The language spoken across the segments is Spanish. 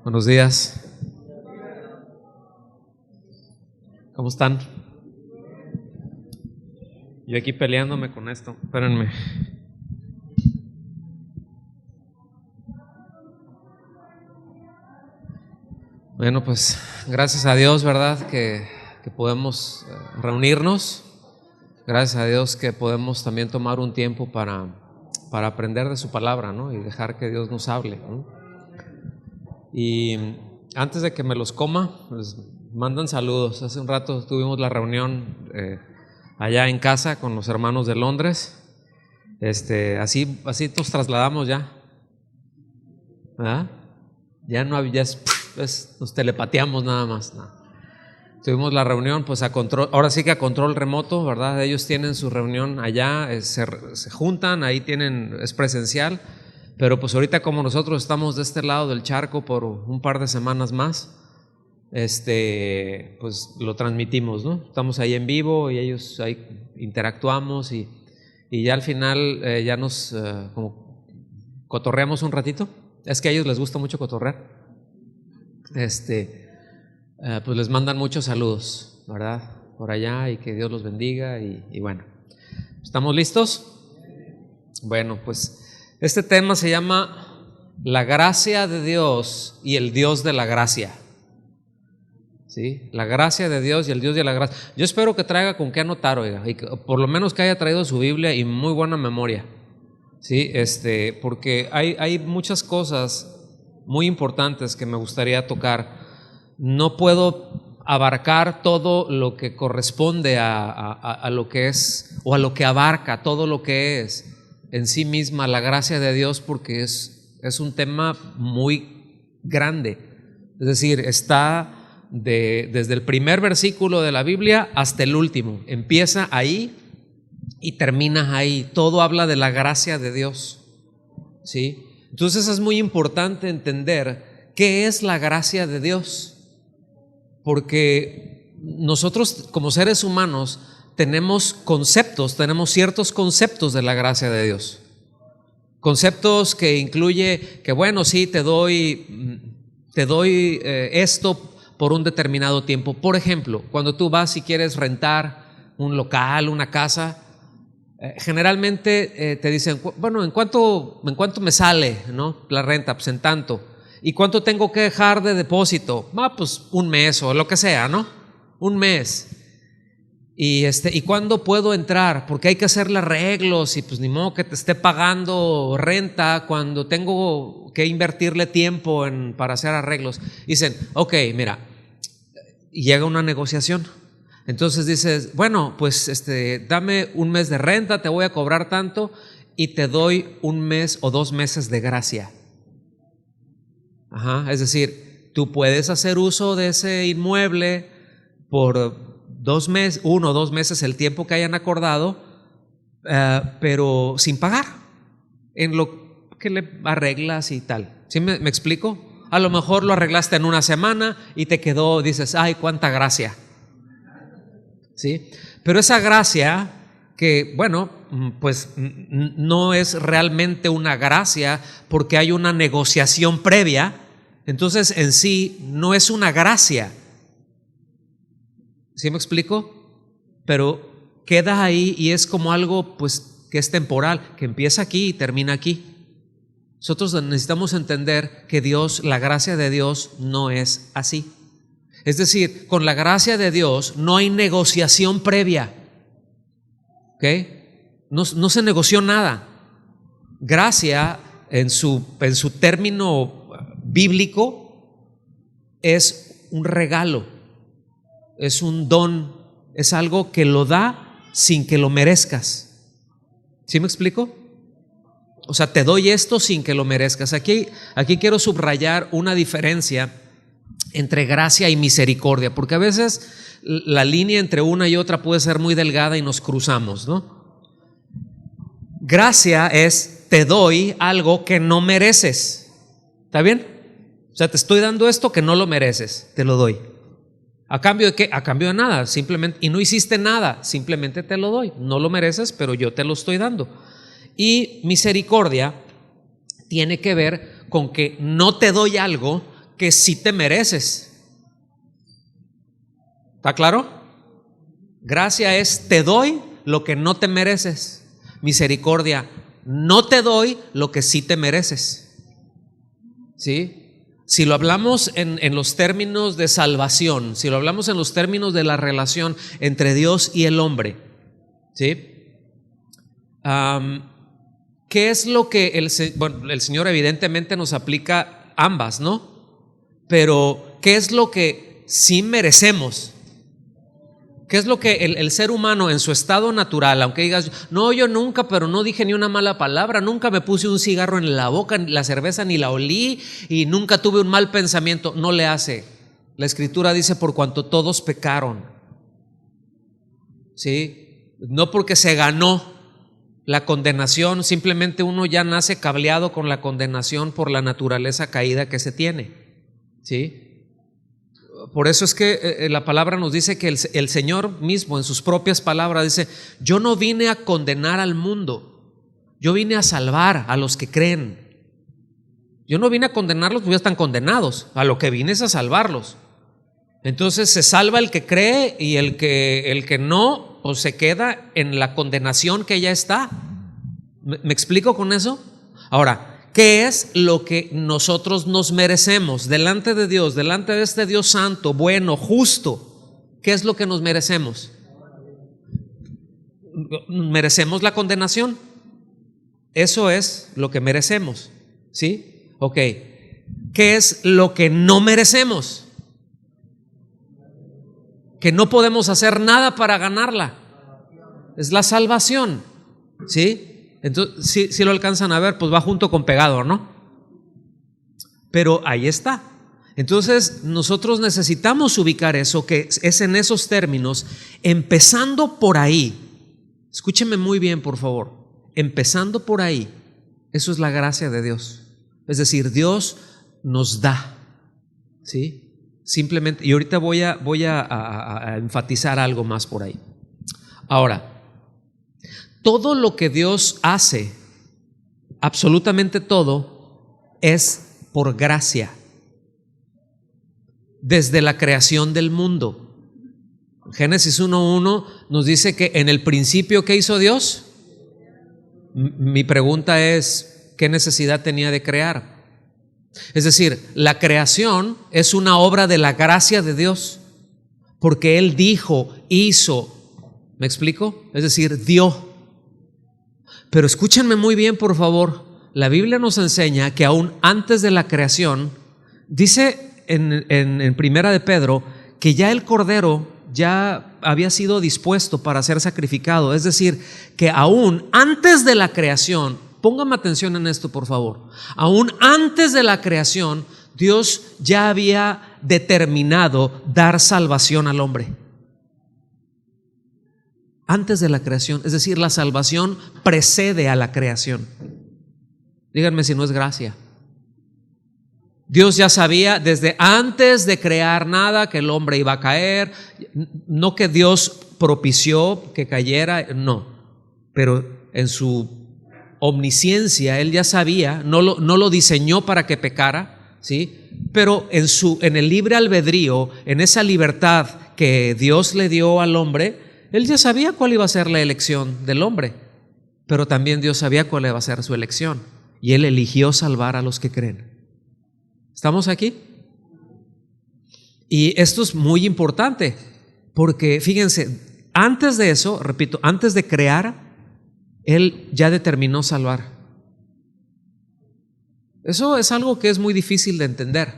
Buenos días. ¿Cómo están? Yo aquí peleándome con esto. Espérenme. Bueno, pues gracias a Dios, ¿verdad? Que podemos reunirnos. Gracias a Dios que podemos también tomar un tiempo para aprender de su palabra, ¿no? Y dejar que Dios nos hable, ¿no? Y antes de que me los coma, les mandan saludos. Hace un rato tuvimos la reunión allá en casa con los hermanos de Londres. Así nos trasladamos ya. ¿Verdad? Ya no había, nos telepateamos nada más. No. Tuvimos la reunión pues a control, ahora sí que a control remoto, ¿verdad? Ellos tienen su reunión allá, se juntan, ahí es presencial, pero pues ahorita como nosotros estamos de este lado del charco por un par de semanas más, pues lo transmitimos, ¿no? Estamos ahí en vivo y ellos ahí interactuamos y ya al final ya nos como cotorreamos un ratito. Es que a ellos les gusta mucho cotorrear. Pues les mandan muchos saludos, ¿verdad? Por allá, y que Dios los bendiga y bueno, ¿estamos listos? Bueno, pues este tema se llama la gracia de Dios y el Dios de la gracia. ¿Sí? La gracia de Dios y el Dios de la gracia. Yo espero que traiga con qué anotar, oiga, y que, por lo menos que haya traído su Biblia y muy buena memoria. Sí, porque hay muchas cosas muy importantes que me gustaría tocar. No puedo abarcar todo lo que corresponde a lo que es, o a lo que abarca todo lo que es en sí misma la gracia de Dios, porque es un tema muy grande. Es decir, está desde el primer versículo de la Biblia hasta el último. Empieza ahí y termina ahí. Todo habla de la gracia de Dios, ¿sí? Entonces es muy importante entender qué es la gracia de Dios, porque nosotros como seres humanos tenemos ciertos conceptos de la gracia de Dios. Conceptos que incluye que bueno, sí, te doy esto por un determinado tiempo. Por ejemplo, cuando tú vas y quieres rentar un local, una casa, generalmente te dicen, bueno, ¿en cuánto me sale, ¿no? La renta? Pues en tanto. ¿Y cuánto tengo que dejar de depósito? Pues un mes o lo que sea, ¿no? Un mes. ¿Y cuándo puedo entrar? Porque hay que hacerle arreglos y pues ni modo que te esté pagando renta cuando tengo que invertirle tiempo para hacer arreglos. Dicen, ok, mira, y llega una negociación. Entonces dices, bueno, pues dame un mes de renta, te voy a cobrar tanto y te doy un mes o 2 meses de gracia. Es decir, tú puedes hacer uso de ese inmueble por 2 meses, 1 o 2 meses, el tiempo que hayan acordado, pero sin pagar en lo que le arreglas y tal. ¿Sí me explico? A lo mejor lo arreglaste en una semana y te quedó, dices, ay, cuánta gracia. ¿Sí? Pero esa gracia que, bueno, pues no es realmente una gracia porque hay una negociación previa, entonces en sí no es una gracia. ¿Sí me explico? Pero queda ahí y es como algo pues que es temporal, que empieza aquí y termina aquí. Nosotros necesitamos entender que la gracia de Dios no es así. Es decir, con la gracia de Dios no hay negociación previa. ¿Ok? No se negoció nada. Gracia en su término bíblico es un regalo, es un don, es algo que lo da sin que lo merezcas. ¿Sí me explico? O sea, te doy esto sin que lo merezcas. Aquí quiero subrayar una diferencia entre gracia y misericordia, porque a veces la línea entre una y otra puede ser muy delgada y nos cruzamos, ¿no? Gracia es te doy algo que no mereces. ¿Está bien? O sea, te estoy dando esto que no lo mereces, te lo doy. ¿A cambio de qué? A cambio de nada, simplemente, y no hiciste nada, simplemente te lo doy. No lo mereces, pero yo te lo estoy dando. Y misericordia tiene que ver con que no te doy algo que sí te mereces. ¿Está claro? Gracia es te doy lo que no te mereces. Misericordia, no te doy lo que sí te mereces. ¿Sí? Si lo hablamos en los términos de salvación, si lo hablamos en los términos de la relación entre Dios y el hombre, ¿sí? ¿Qué es lo que el Señor evidentemente nos aplica ambas, ¿no? Pero ¿qué es lo que sí merecemos? ¿Qué es lo que el ser humano en su estado natural, aunque digas, no, yo nunca, pero no dije ni una mala palabra, nunca me puse un cigarro en la boca, la cerveza ni la olí y nunca tuve un mal pensamiento? No le hace. La Escritura dice, por cuanto todos pecaron. ¿Sí? No porque se ganó la condenación, simplemente uno ya nace cableado con la condenación por la naturaleza caída que se tiene. ¿Sí? Por eso es que la palabra nos dice que el Señor mismo en sus propias palabras dice, yo no vine a condenar al mundo, yo vine a salvar a los que creen. Yo no vine a condenarlos porque ya están condenados, a lo que vine es a salvarlos. Entonces se salva el que cree y el que no, pues se queda en la condenación que ya está. ¿Me explico con eso? Ahora, ¿qué es lo que nosotros nos merecemos delante de Dios, delante de este Dios santo, bueno, justo? ¿Qué es lo que nos merecemos? ¿Merecemos la condenación? Eso es lo que merecemos, ¿sí? Ok. ¿Qué es lo que no merecemos? Que no podemos hacer nada para ganarla. Es la salvación, ¿sí? Entonces, si lo alcanzan a ver, pues va junto con pegado, ¿no? Pero ahí está. Entonces, nosotros necesitamos ubicar eso, que es en esos términos, empezando por ahí. Escúcheme muy bien, por favor. Empezando por ahí, eso es la gracia de Dios. Es decir, Dios nos da, ¿sí? Simplemente, y ahorita voy a enfatizar algo más por ahí. Ahora, todo lo que Dios hace, absolutamente todo, es por gracia. Desde la creación del mundo. Génesis 1:1 nos dice que en el principio, ¿qué hizo Dios? Mi pregunta es, ¿qué necesidad tenía de crear? Es decir, la creación es una obra de la gracia de Dios, porque Él dijo, hizo, ¿me explico? Es decir, dio. Pero escúchenme muy bien, por favor. La Biblia nos enseña que aún antes de la creación, dice en Primera de Pedro, que ya el Cordero ya había sido dispuesto para ser sacrificado. Es decir, que aún antes de la creación, póngame atención en esto, por favor. Aún antes de la creación, Dios ya había determinado dar salvación al hombre. Antes de la creación, es decir, la salvación precede a la creación. Díganme si no es gracia. Dios ya sabía desde antes de crear nada que el hombre iba a caer, no que Dios propició que cayera, no, pero en su omnisciencia Él ya sabía, no lo diseñó para que pecara, ¿sí? Pero en el libre albedrío, en esa libertad que Dios le dio al hombre, Él ya sabía cuál iba a ser la elección del hombre, pero también Dios sabía cuál iba a ser su elección, y Él eligió salvar a los que creen. ¿Estamos aquí? Y esto es muy importante, porque fíjense, antes de eso, repito, antes de crear, Él ya determinó salvar. Eso es algo que es muy difícil de entender,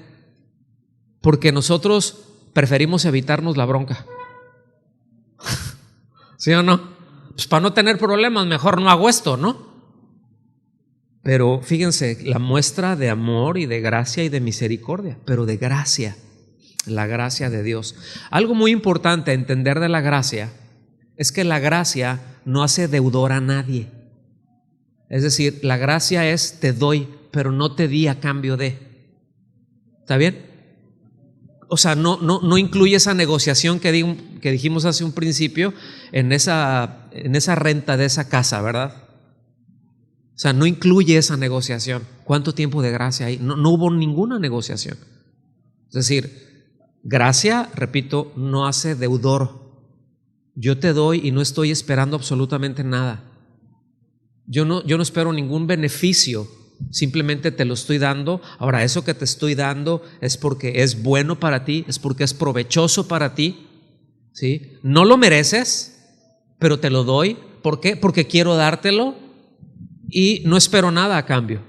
porque nosotros preferimos evitarnos la bronca. ¿Sí o no? Pues para no tener problemas, mejor no hago esto, ¿no? Pero fíjense, la muestra de amor y de gracia y de misericordia, pero de gracia, la gracia de Dios. Algo muy importante a entender de la gracia es que la gracia no hace deudor a nadie. Es decir, la gracia es te doy, pero no te di a cambio de. ¿Está bien? O sea, no incluye esa negociación que dijimos hace un principio en esa renta de esa casa, ¿verdad? O sea, no incluye esa negociación. ¿Cuánto tiempo de gracia hay? No hubo ninguna negociación. Es decir, gracia, repito, no hace deudor. Yo te doy y no estoy esperando absolutamente nada. Yo no espero ningún beneficio, simplemente te lo estoy dando. Ahora, eso que te estoy dando es porque es bueno para ti, es porque es provechoso para ti, ¿sí? No lo mereces, pero te lo doy. ¿Por qué? Porque quiero dártelo y no espero nada a cambio.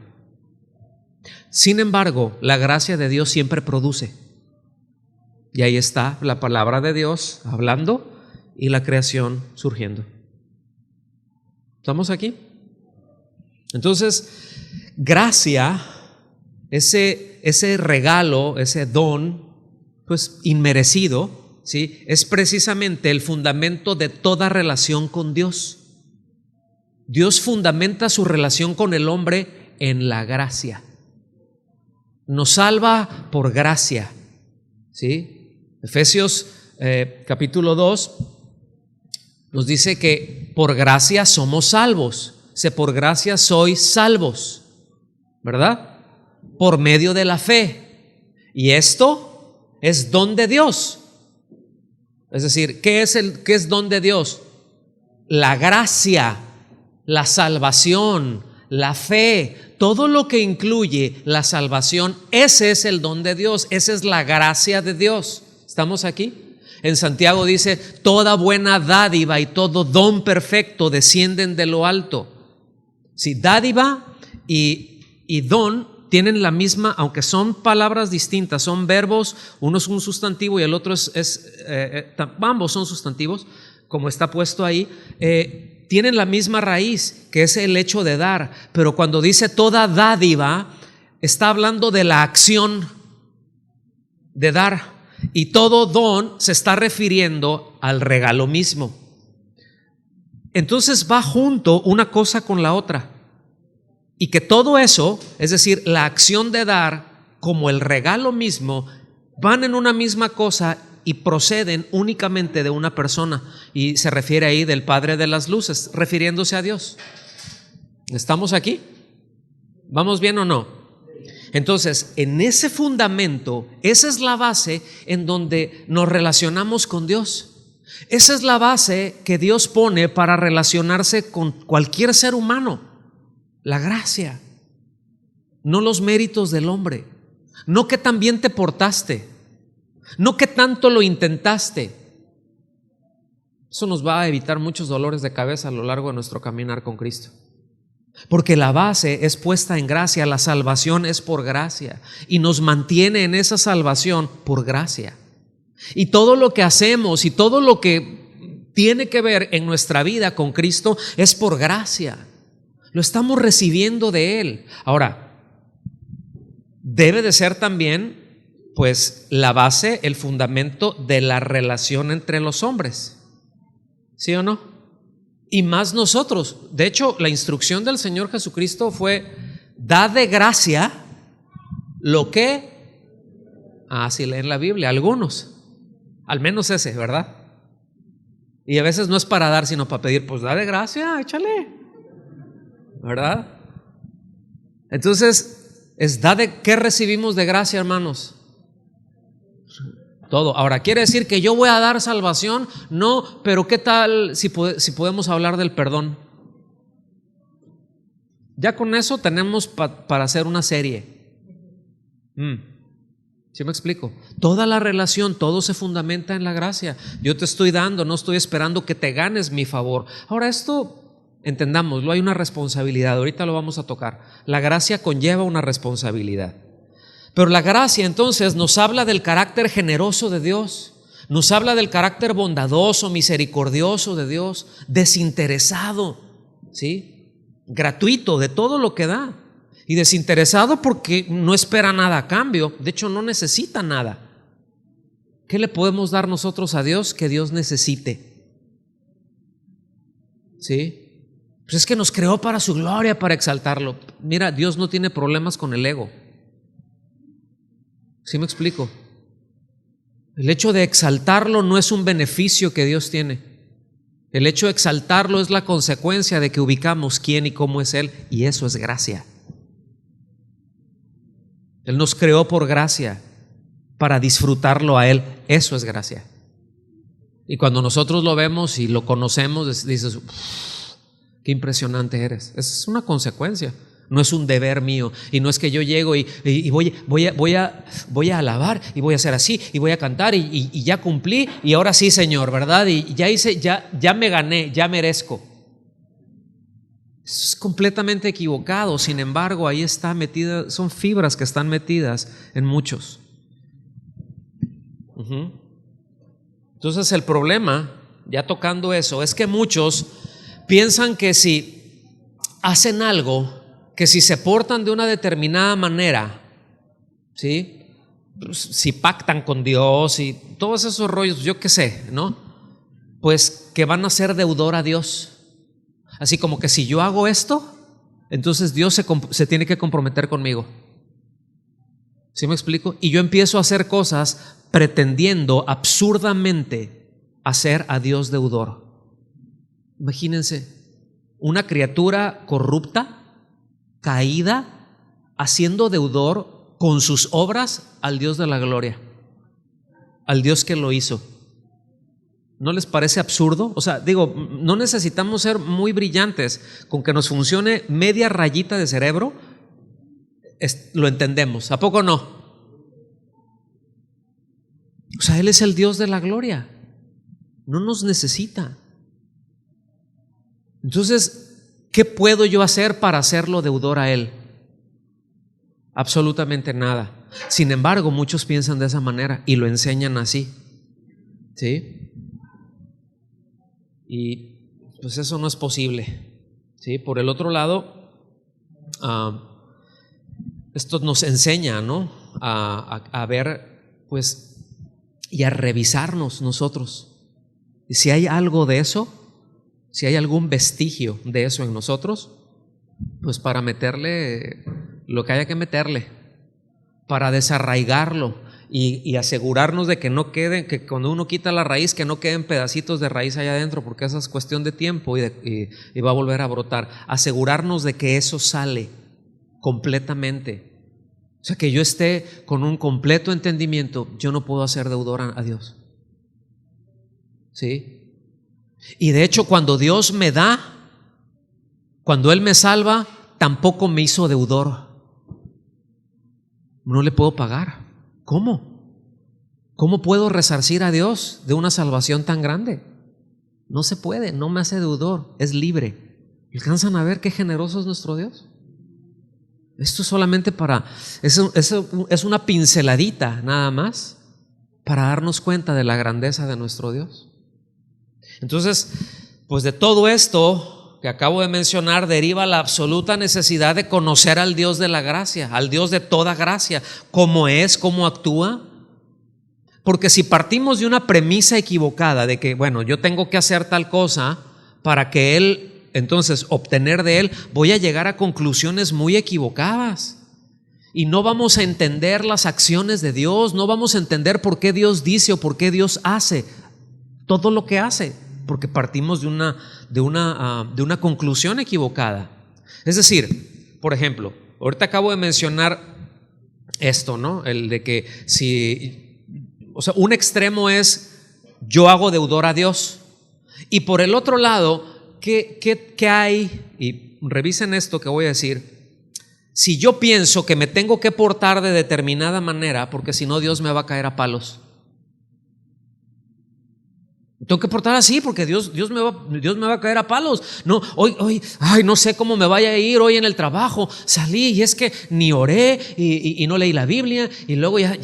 Sin embargo, la gracia de Dios siempre produce. Y ahí está la palabra de Dios hablando y la creación surgiendo. ¿Estamos aquí? Entonces, gracia, ese regalo, ese don, pues inmerecido, ¿sí? Es precisamente el fundamento de toda relación con Dios. Dios fundamenta su relación con el hombre en la gracia. Nos salva por gracia, ¿sí? Efesios capítulo 2 nos dice que por gracia somos salvos. Por gracia sois salvos, ¿verdad? Por medio de la fe. Y esto es don de Dios. Es decir, ¿qué es don de Dios? La gracia, la salvación, la fe, todo lo que incluye la salvación, ese es el don de Dios, esa es la gracia de Dios. ¿Estamos aquí? En Santiago dice, toda buena dádiva y todo don perfecto descienden de lo alto. Sí, dádiva y don tienen la misma, aunque son palabras distintas, son verbos, uno es un sustantivo y el otro ambos son sustantivos, como está puesto ahí, tienen la misma raíz, que es el hecho de dar, pero cuando dice toda dádiva, está hablando de la acción de dar, y todo don se está refiriendo al regalo mismo. Entonces va junto una cosa con la otra, y que todo eso, es decir, la acción de dar como el regalo mismo, van en una misma cosa y proceden únicamente de una persona, y se refiere ahí del Padre de las luces, refiriéndose a Dios. ¿Estamos aquí? ¿Vamos bien o no? Entonces, en ese fundamento, esa es la base en donde nos relacionamos con Dios. Esa es la base que Dios pone para relacionarse con cualquier ser humano. La gracia, no los méritos del hombre, no que tan bien te portaste, no que tanto lo intentaste. Eso nos va a evitar muchos dolores de cabeza a lo largo de nuestro caminar con Cristo. Porque la base es puesta en gracia, la salvación es por gracia y nos mantiene en esa salvación por gracia. Y todo lo que hacemos y todo lo que tiene que ver en nuestra vida con Cristo es por gracia. Lo estamos recibiendo de Él. Ahora, debe de ser también, pues, la base, el fundamento de la relación entre los hombres. ¿Sí o no? Y más nosotros. De hecho, la instrucción del Señor Jesucristo fue: da de gracia lo que... si leen la Biblia, algunos. Al menos ese, ¿verdad? Y a veces no es para dar, sino para pedir. Pues da de gracia, échale, ¿verdad? Entonces, ¿qué recibimos de gracia, hermanos? Todo. Ahora, ¿quiere decir que yo voy a dar salvación? No, pero ¿qué tal si podemos hablar del perdón? Ya con eso tenemos para hacer una serie. ¿Sí me explico? Toda la relación, todo se fundamenta en la gracia. Yo te estoy dando, no estoy esperando que te ganes mi favor. Ahora, esto, entendámoslo, hay una responsabilidad. Ahorita lo vamos a tocar. La gracia conlleva una responsabilidad. Pero la gracia entonces nos habla del carácter generoso de Dios, nos habla del carácter bondadoso, misericordioso de Dios, desinteresado, ¿sí? Gratuito de todo lo que da, y desinteresado porque no espera nada a cambio, de hecho no necesita nada. ¿Qué le podemos dar nosotros a Dios que Dios necesite? ¿Sí? Pues es que nos creó para su gloria, para exaltarlo. Mira, Dios no tiene problemas con el ego. ¿Sí me explico? El hecho de exaltarlo no es un beneficio que Dios tiene. El hecho de exaltarlo es la consecuencia de que ubicamos quién y cómo es Él, y eso es gracia. Él nos creó por gracia. para disfrutarlo a Él. Eso es gracia. Y cuando nosotros lo vemos y lo conocemos, dices, qué impresionante eres. Esa es una consecuencia, no es un deber mío. Y no es que yo llego y voy a alabar y voy a hacer así y voy a cantar y ya cumplí y ahora sí, Señor, ¿verdad? Y ya hice, ya me gané, ya merezco. Eso es completamente equivocado. Sin embargo, ahí está metida, son fibras que están metidas en muchos. Entonces el problema, ya tocando eso, es que muchos piensan que si hacen algo, que si se portan de una determinada manera, ¿sí? Pues, si pactan con Dios y todos esos rollos, yo qué sé, ¿no? Pues que van a ser deudor a Dios. Así como que si yo hago esto, entonces Dios se tiene que comprometer conmigo. ¿Sí me explico? Y yo empiezo a hacer cosas pretendiendo absurdamente hacer a Dios deudor. Imagínense, una criatura corrupta, caída, haciendo deudor con sus obras al Dios de la gloria, al Dios que lo hizo. ¿No les parece absurdo? O sea, digo, no necesitamos ser muy brillantes. Con que nos funcione media rayita de cerebro, lo entendemos. ¿A poco no? O sea, Él es el Dios de la gloria. No nos necesita. Entonces, ¿qué puedo yo hacer para hacerlo deudor a Él? Absolutamente nada. Sin embargo, muchos piensan de esa manera y lo enseñan así. ¿Sí? Y pues eso no es posible. ¿Sí? Por el otro lado, esto nos enseña, ¿no? A ver, pues, y a revisarnos nosotros. Y si hay algo de eso, si hay algún vestigio de eso en nosotros, pues para meterle lo que haya que meterle, para desarraigarlo y asegurarnos de que no queden, que cuando uno quita la raíz, que no queden pedacitos de raíz allá adentro, porque esa es cuestión de tiempo y va a volver a brotar. Asegurarnos de que eso sale completamente. O sea, que yo esté con un completo entendimiento, yo no puedo hacer deudor a Dios. ¿Sí? Y de hecho, cuando Dios me da, cuando Él me salva, tampoco me hizo deudor. No le puedo pagar. ¿Cómo? ¿Cómo puedo resarcir a Dios de una salvación tan grande? No se puede, no me hace deudor, es libre. ¿Alcanzan a ver qué generoso es nuestro Dios? Esto solamente es una pinceladita nada más para darnos cuenta de la grandeza de nuestro Dios. Entonces, pues de todo esto que acabo de mencionar deriva la absoluta necesidad de conocer al Dios de la gracia, al Dios de toda gracia, cómo es, cómo actúa. Porque si partimos de una premisa equivocada de que, bueno, yo tengo que hacer tal cosa para que Él, entonces obtener de Él, voy a llegar a conclusiones muy equivocadas. Y no vamos a entender las acciones de Dios, no vamos a entender por qué Dios dice o por qué Dios hace todo lo que hace, porque partimos de una conclusión equivocada. Es decir, por ejemplo, ahorita acabo de mencionar esto, ¿no? El de que o sea, un extremo es yo hago deudor a Dios, y por el otro lado, ¿qué hay? Y revisen esto que voy a decir. Si yo pienso que me tengo que portar de determinada manera, porque si no Dios me va a caer a palos. Tengo que portar así porque Dios me va a caer a palos. No, hoy, no sé cómo me vaya a ir hoy en el trabajo. Salí y es que ni oré y no leí la Biblia. Y luego ya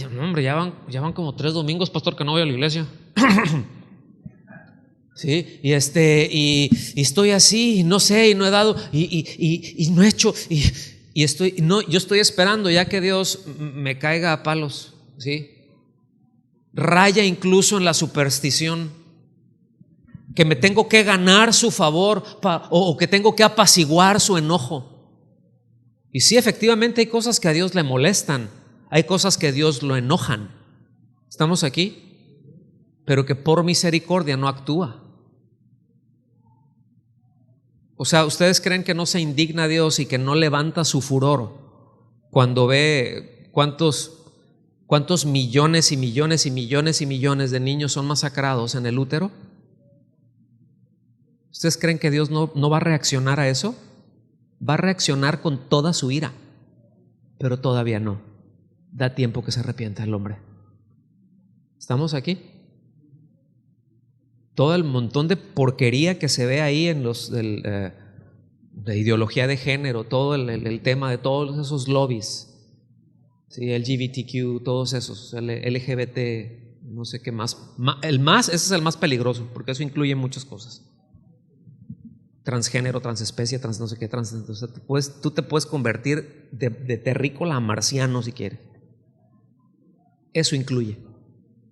van como 3 domingos, pastor, que no voy a la iglesia. Sí, y estoy así, y no sé, y no he dado, y no he hecho, yo estoy esperando ya que Dios me caiga a palos. ¿Sí? Raya incluso en la superstición, que me tengo que ganar su favor o que tengo que apaciguar su enojo. Y sí, efectivamente hay cosas que a Dios le molestan, hay cosas que a Dios lo enojan. ¿Estamos aquí? Pero que por misericordia no actúa. O sea, ¿ustedes creen que no se indigna a Dios y que no levanta su furor cuando ve cuántos ¿Cuántos millones y millones y millones y millones de niños son masacrados en el útero? ¿Ustedes creen que Dios no va a reaccionar a eso? Va a reaccionar con toda su ira, pero todavía no. Da tiempo que se arrepienta el hombre. ¿Estamos aquí? Todo el montón de porquería que se ve ahí en los de ideología de género, todo el tema de todos esos lobbies, ¿sí? LGBTQ, todos esos, LGBT, no sé qué más. Ese es el más peligroso, porque eso incluye muchas cosas. Transgénero, transespecie, no sé qué, entonces tú te puedes convertir de terrícola a marciano si quieres. Eso incluye.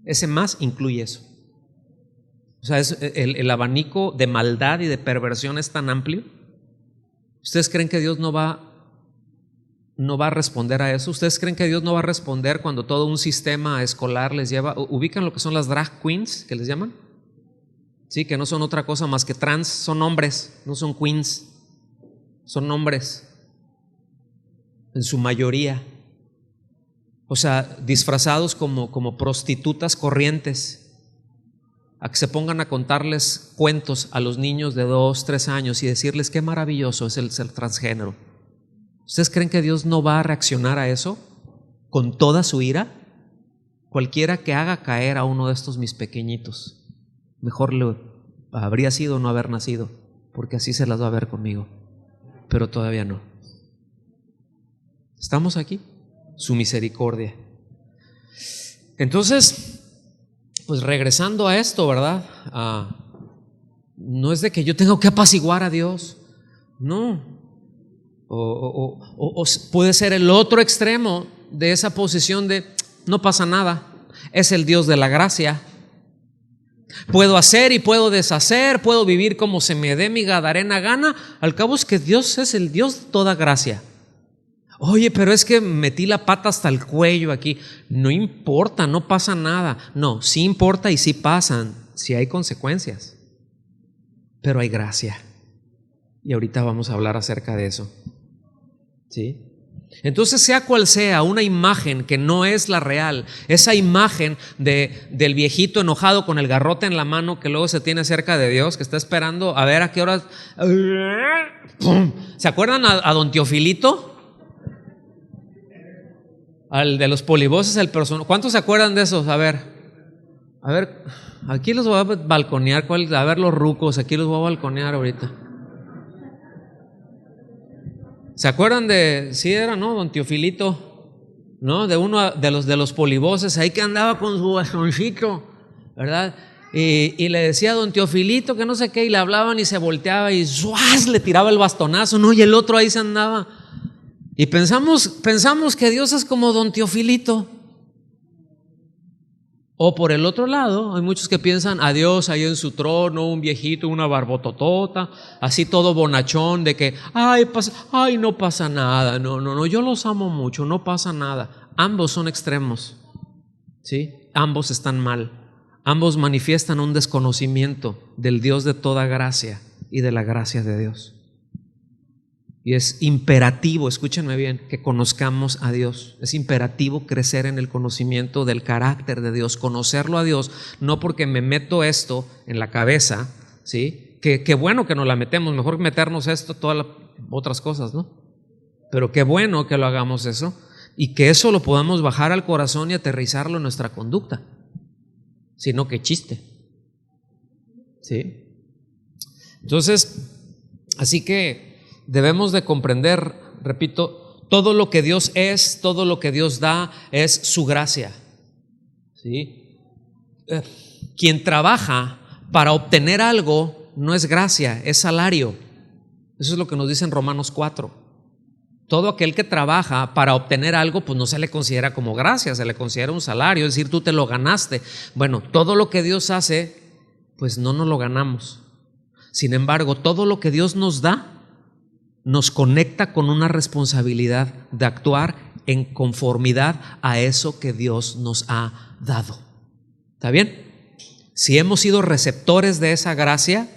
Ese más incluye eso. O sea, el abanico de maldad y de perversión es tan amplio. ¿Ustedes creen que Dios no va a responder a eso? ¿Ustedes creen que Dios no va a responder cuando todo un sistema escolar les lleva? ¿Ubican lo que son las drag queens, que les llaman? Sí, que no son otra cosa más que trans, son hombres, no son queens, son hombres, en su mayoría. O sea, disfrazados como prostitutas corrientes, a que se pongan a contarles cuentos a los niños de 2, 3 años y decirles qué maravilloso es el ser transgénero. ¿Ustedes creen que Dios no va a reaccionar a eso con toda su ira? Cualquiera que haga caer a uno de estos mis pequeñitos, mejor le habría sido no haber nacido, porque así se las va a ver conmigo, pero todavía no. ¿Estamos aquí? Su misericordia. Entonces, pues regresando a esto, ¿verdad? No es de que yo tenga que apaciguar a Dios, no. O puede ser el otro extremo de esa posición de no pasa nada, es el Dios de la gracia. Puedo hacer y puedo deshacer, puedo vivir como se me dé mi gadarena gana. Al cabo es que Dios es el Dios de toda gracia. Oye, pero es que metí la pata hasta el cuello aquí. No importa, no pasa nada. No, sí importa y sí pasan, sí hay consecuencias, pero hay gracia. Y ahorita vamos a hablar acerca de eso. ¿Sí? Entonces, sea cual sea una imagen que no es la real, esa imagen del viejito enojado con el garrote en la mano que luego se tiene cerca de Dios, que está esperando a ver a qué horas. ¿Se acuerdan a don Teofilito? Al de los polivoces, el personaje. ¿Cuántos se acuerdan de esos? A ver, aquí los voy a balconear. A ver, los rucos, aquí los voy a balconear ahorita. ¿Se acuerdan de, sí era, no, don Teofilito, no, de uno de los polivoces, ahí que andaba con su bastoncito, ¿verdad? Y le decía a don Teofilito que no sé qué, y le hablaban y se volteaba y ¡zuas! Le tiraba el bastonazo, ¿no? Y el otro ahí se andaba. Y pensamos que Dios es como don Teofilito. O por el otro lado, hay muchos que piensan a Dios ahí en su trono, un viejito, una barbototota, así todo bonachón de que, ay, no pasa nada, no, yo los amo mucho, no pasa nada. Ambos son extremos, ¿sí? Ambos están mal. Ambos manifiestan un desconocimiento del Dios de toda gracia y de la gracia de Dios. Y es imperativo, escúchenme bien, que conozcamos a Dios. Es imperativo crecer en el conocimiento del carácter de Dios, conocerlo a Dios, no porque me meto esto en la cabeza, ¿sí? Que bueno que nos la metemos, mejor meternos esto, todas las otras cosas, ¿no? Pero qué bueno que lo hagamos eso y que eso lo podamos bajar al corazón y aterrizarlo en nuestra conducta. Sino que chiste, ¿sí? Entonces, así que debemos de comprender, repito, todo lo que Dios es, todo lo que Dios da es su gracia, ¿sí? Quien trabaja para obtener algo no es gracia, es salario. Eso es lo que nos dice en Romanos 4. Todo aquel que trabaja para obtener algo, pues no se le considera como gracia, se le considera un salario, es decir, tú te lo ganaste. Bueno, todo lo que Dios hace, pues no nos lo ganamos. Sin embargo, todo lo que Dios nos da nos conecta con una responsabilidad de actuar en conformidad a eso que Dios nos ha dado. ¿Está bien? Si hemos sido receptores de esa gracia,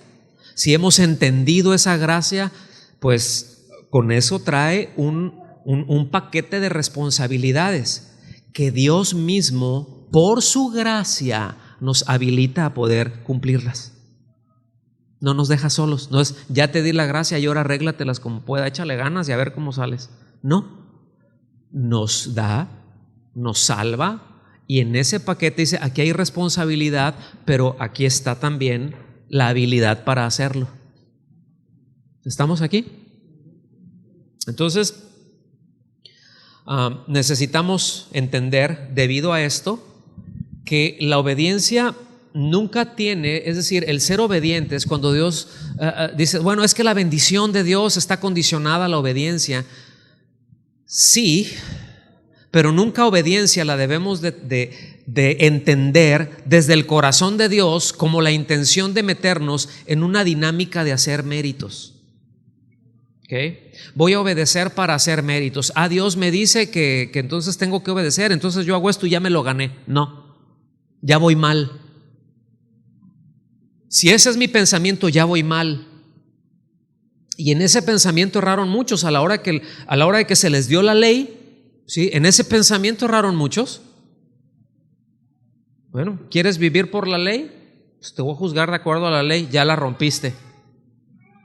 si hemos entendido esa gracia, pues con eso trae un paquete de responsabilidades que Dios mismo, por su gracia, nos habilita a poder cumplirlas. No nos deja solos. No es, ya te di la gracia y ahora arréglatelas como pueda, échale ganas y a ver cómo sales. No, nos da, nos salva, y en ese paquete dice, aquí hay responsabilidad, pero aquí está también la habilidad para hacerlo. ¿Estamos aquí? Entonces, necesitamos entender, debido a esto, que la obediencia nunca tiene, es decir, el ser obedientes, cuando Dios dice, bueno, es que la bendición de Dios está condicionada a la obediencia. Sí, pero nunca obediencia la debemos de entender desde el corazón de Dios como la intención de meternos en una dinámica de hacer méritos. ¿Okay? Voy a obedecer para hacer méritos. Dios me dice que entonces tengo que obedecer, entonces yo hago esto y ya me lo gané. No, ya voy mal. Si ese es mi pensamiento, ya voy mal. Y en ese pensamiento erraron muchos a la hora de que se les dio la ley. ¿Sí? En ese pensamiento erraron muchos. Bueno, ¿quieres vivir por la ley? Pues te voy a juzgar de acuerdo a la ley, ya la rompiste.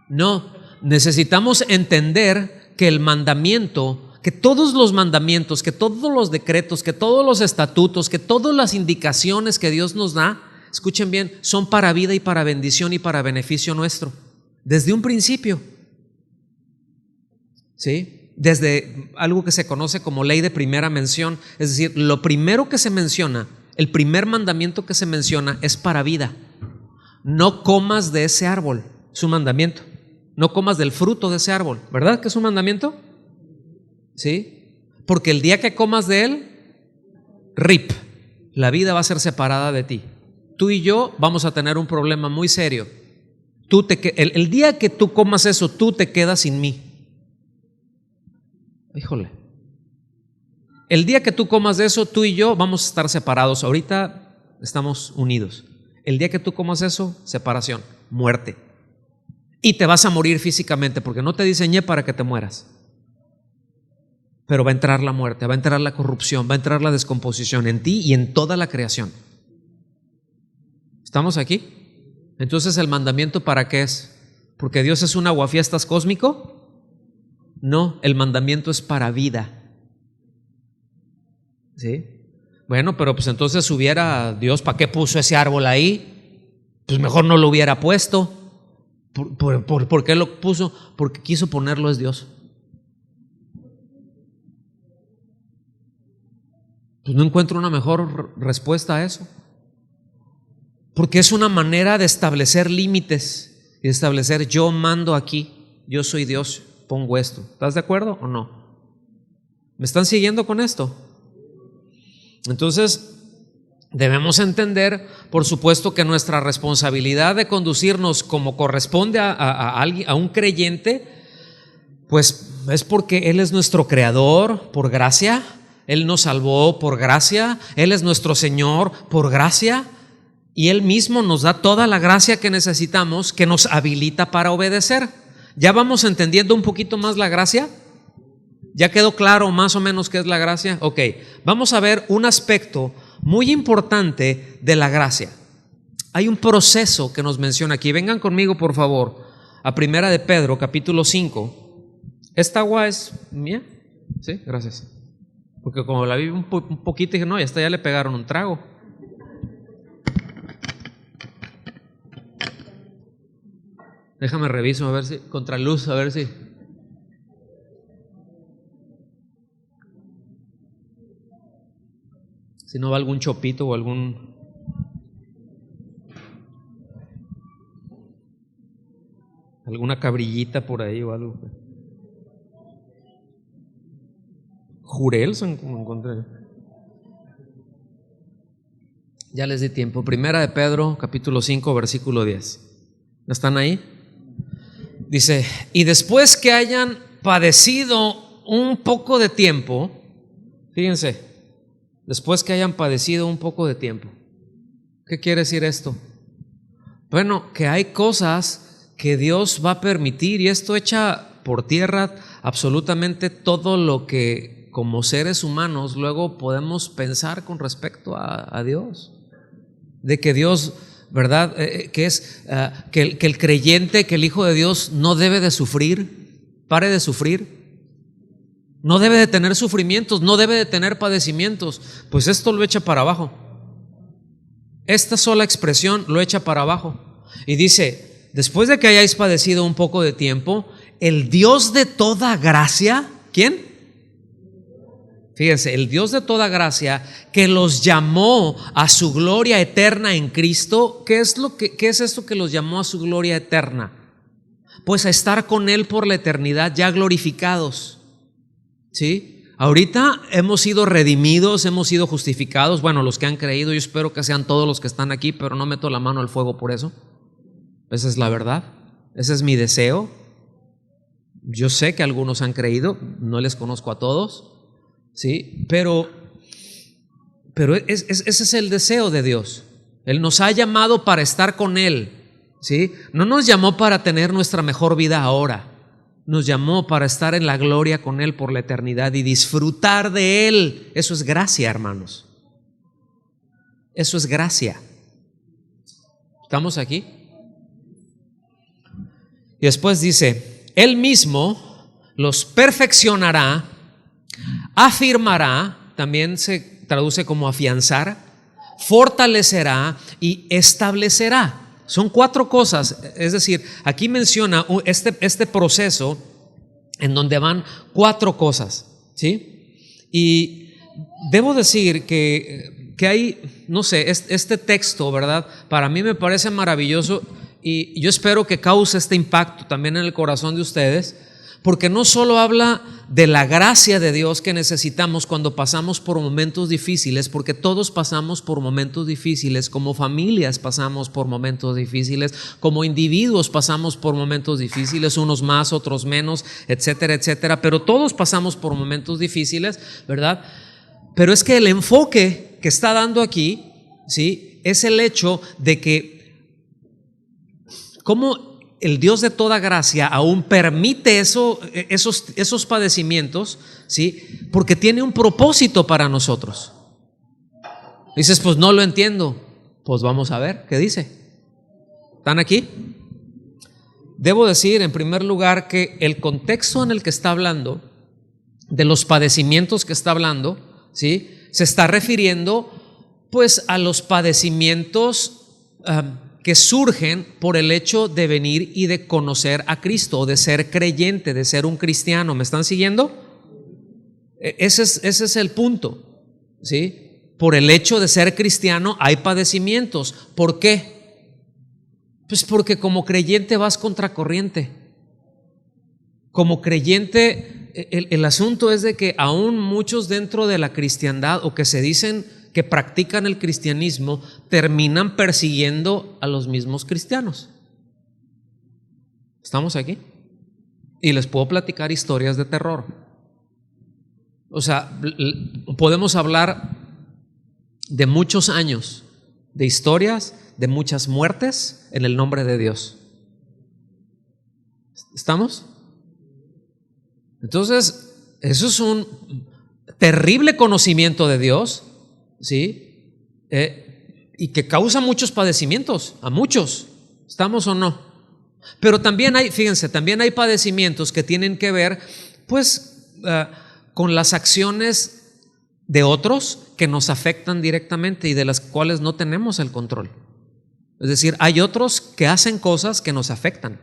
No, necesitamos entender que el mandamiento, que todos los mandamientos, que todos los decretos, que todos los estatutos, que todas las indicaciones que Dios nos da, escuchen bien, son para vida y para bendición y para beneficio nuestro, desde un principio. ¿Sí? Desde algo que se conoce como ley de primera mención, es decir, lo primero que se menciona, el primer mandamiento que se menciona es para vida. No comas de ese árbol, es un mandamiento. No comas del fruto de ese árbol, ¿verdad que es un mandamiento? ¿Sí? Porque el día que comas de él, rip, la vida va a ser separada de ti. Tú y yo vamos a tener un problema muy serio. El día que tú comas eso, tú te quedas sin mí. Híjole. El día que tú comas de eso, tú y yo vamos a estar separados. Ahorita estamos unidos. El día que tú comas eso, separación, muerte. Y te vas a morir físicamente, porque no te diseñé para que te mueras. Pero va a entrar la muerte, va a entrar la corrupción, va a entrar la descomposición en ti y en toda la creación. ¿Estamos aquí? Entonces, ¿el mandamiento para qué es? ¿Porque Dios es un aguafiestas cósmico? No, el mandamiento es para vida. ¿Sí? Bueno, pero pues entonces hubiera Dios, ¿para qué puso ese árbol ahí? Pues mejor no lo hubiera puesto. ¿Por qué lo puso? Porque quiso ponerlo, es Dios. Pues no encuentro una mejor respuesta a eso. Porque es una manera de establecer límites y de establecer, yo mando aquí, yo soy Dios, pongo esto. ¿Estás de acuerdo o no? ¿Me están siguiendo con esto? Entonces, debemos entender, por supuesto, que nuestra responsabilidad de conducirnos como corresponde a un creyente, pues es porque Él es nuestro creador por gracia, Él nos salvó por gracia, Él es nuestro Señor por gracia, y Él mismo nos da toda la gracia que necesitamos, que nos habilita para obedecer. ¿Ya vamos entendiendo un poquito más la gracia? ¿Ya quedó claro más o menos qué es la gracia? Ok, vamos a ver un aspecto muy importante de la gracia. Hay un proceso que nos menciona aquí. Vengan conmigo, por favor, a Primera de Pedro, capítulo 5. ¿Esta agua es mía? Sí, gracias. Porque como la vi un poquito, dije, no, ya le pegaron un trago. Déjame reviso, a ver si, contraluz, a ver si. Si no va algún chopito o alguna cabrillita por ahí o algo. Jurelson, como encontré. Ya les di tiempo. Primera de Pedro, capítulo 5, versículo 10. ¿Están ahí? Dice, y después que hayan padecido un poco de tiempo, fíjense, después que hayan padecido un poco de tiempo. ¿Qué quiere decir esto? Bueno, que hay cosas que Dios va a permitir, y esto echa por tierra absolutamente todo lo que como seres humanos luego podemos pensar con respecto a Dios. De que Dios, ¿verdad? Que el creyente, que el Hijo de Dios no debe de sufrir, pare de sufrir. No debe de tener sufrimientos, no debe de tener padecimientos. Pues esto lo echa para abajo. Esta sola expresión lo echa para abajo. Y dice, después de que hayáis padecido un poco de tiempo, el Dios de toda gracia, ¿quién? Fíjense, el Dios de toda gracia que los llamó a su gloria eterna en Cristo. ¿Qué es esto que los llamó a su gloria eterna? Pues a estar con Él por la eternidad ya glorificados. ¿Sí? Ahorita hemos sido redimidos, hemos sido justificados. Bueno, los que han creído, yo espero que sean todos los que están aquí, pero no meto la mano al fuego por eso. Esa es la verdad, ese es mi deseo. Yo sé que algunos han creído, no les conozco a todos, ¿sí? Pero ese es el deseo de Dios. Él nos ha llamado para estar con Él, ¿sí? No nos llamó para tener nuestra mejor vida ahora. Nos llamó para estar en la gloria con Él por la eternidad y disfrutar de Él. Eso es gracia, hermanos. Eso es gracia. ¿Estamos aquí? Y después dice, Él mismo los perfeccionará, afirmará, también se traduce como afianzar, fortalecerá y establecerá. Son 4 cosas, es decir, aquí menciona este proceso en donde van 4 cosas, ¿sí? Y debo decir que hay, no sé, este texto, ¿verdad? Para mí me parece maravilloso y yo espero que cause este impacto también en el corazón de ustedes, porque no solo habla de la gracia de Dios que necesitamos cuando pasamos por momentos difíciles, porque todos pasamos por momentos difíciles, como familias pasamos por momentos difíciles, como individuos pasamos por momentos difíciles, unos más, otros menos, etcétera, etcétera, pero todos pasamos por momentos difíciles, ¿verdad? Pero es que el enfoque que está dando aquí, ¿sí? Es el hecho de que cómo el Dios de toda gracia aún permite esos padecimientos, ¿sí? Porque tiene un propósito para nosotros. Dices, pues no lo entiendo. Pues vamos a ver qué dice. ¿Están aquí? Debo decir en primer lugar que el contexto en el que está hablando, de los padecimientos que está hablando, ¿sí? Se está refiriendo pues a los padecimientos que surgen por el hecho de venir y de conocer a Cristo, o de ser creyente, de ser un cristiano. ¿Me están siguiendo? Ese es el punto, ¿sí? Por el hecho de ser cristiano hay padecimientos. ¿Por qué? Pues porque como creyente vas contracorriente. Como creyente, el asunto es de que aún muchos dentro de la cristiandad, o que se dicen que practican el cristianismo, terminan persiguiendo a los mismos cristianos. ¿Estamos aquí? Y les puedo platicar historias de terror. O sea, podemos hablar de muchos años, de historias, de muchas muertes en el nombre de Dios. ¿Estamos? Entonces, eso es un terrible conocimiento de Dios, ¿sí? Y que causa muchos padecimientos, a muchos. ¿Estamos o no? Pero también hay, fíjense, también hay padecimientos que tienen que ver, pues, con las acciones de otros que nos afectan directamente y de las cuales no tenemos el control. Es decir, hay otros que hacen cosas que nos afectan.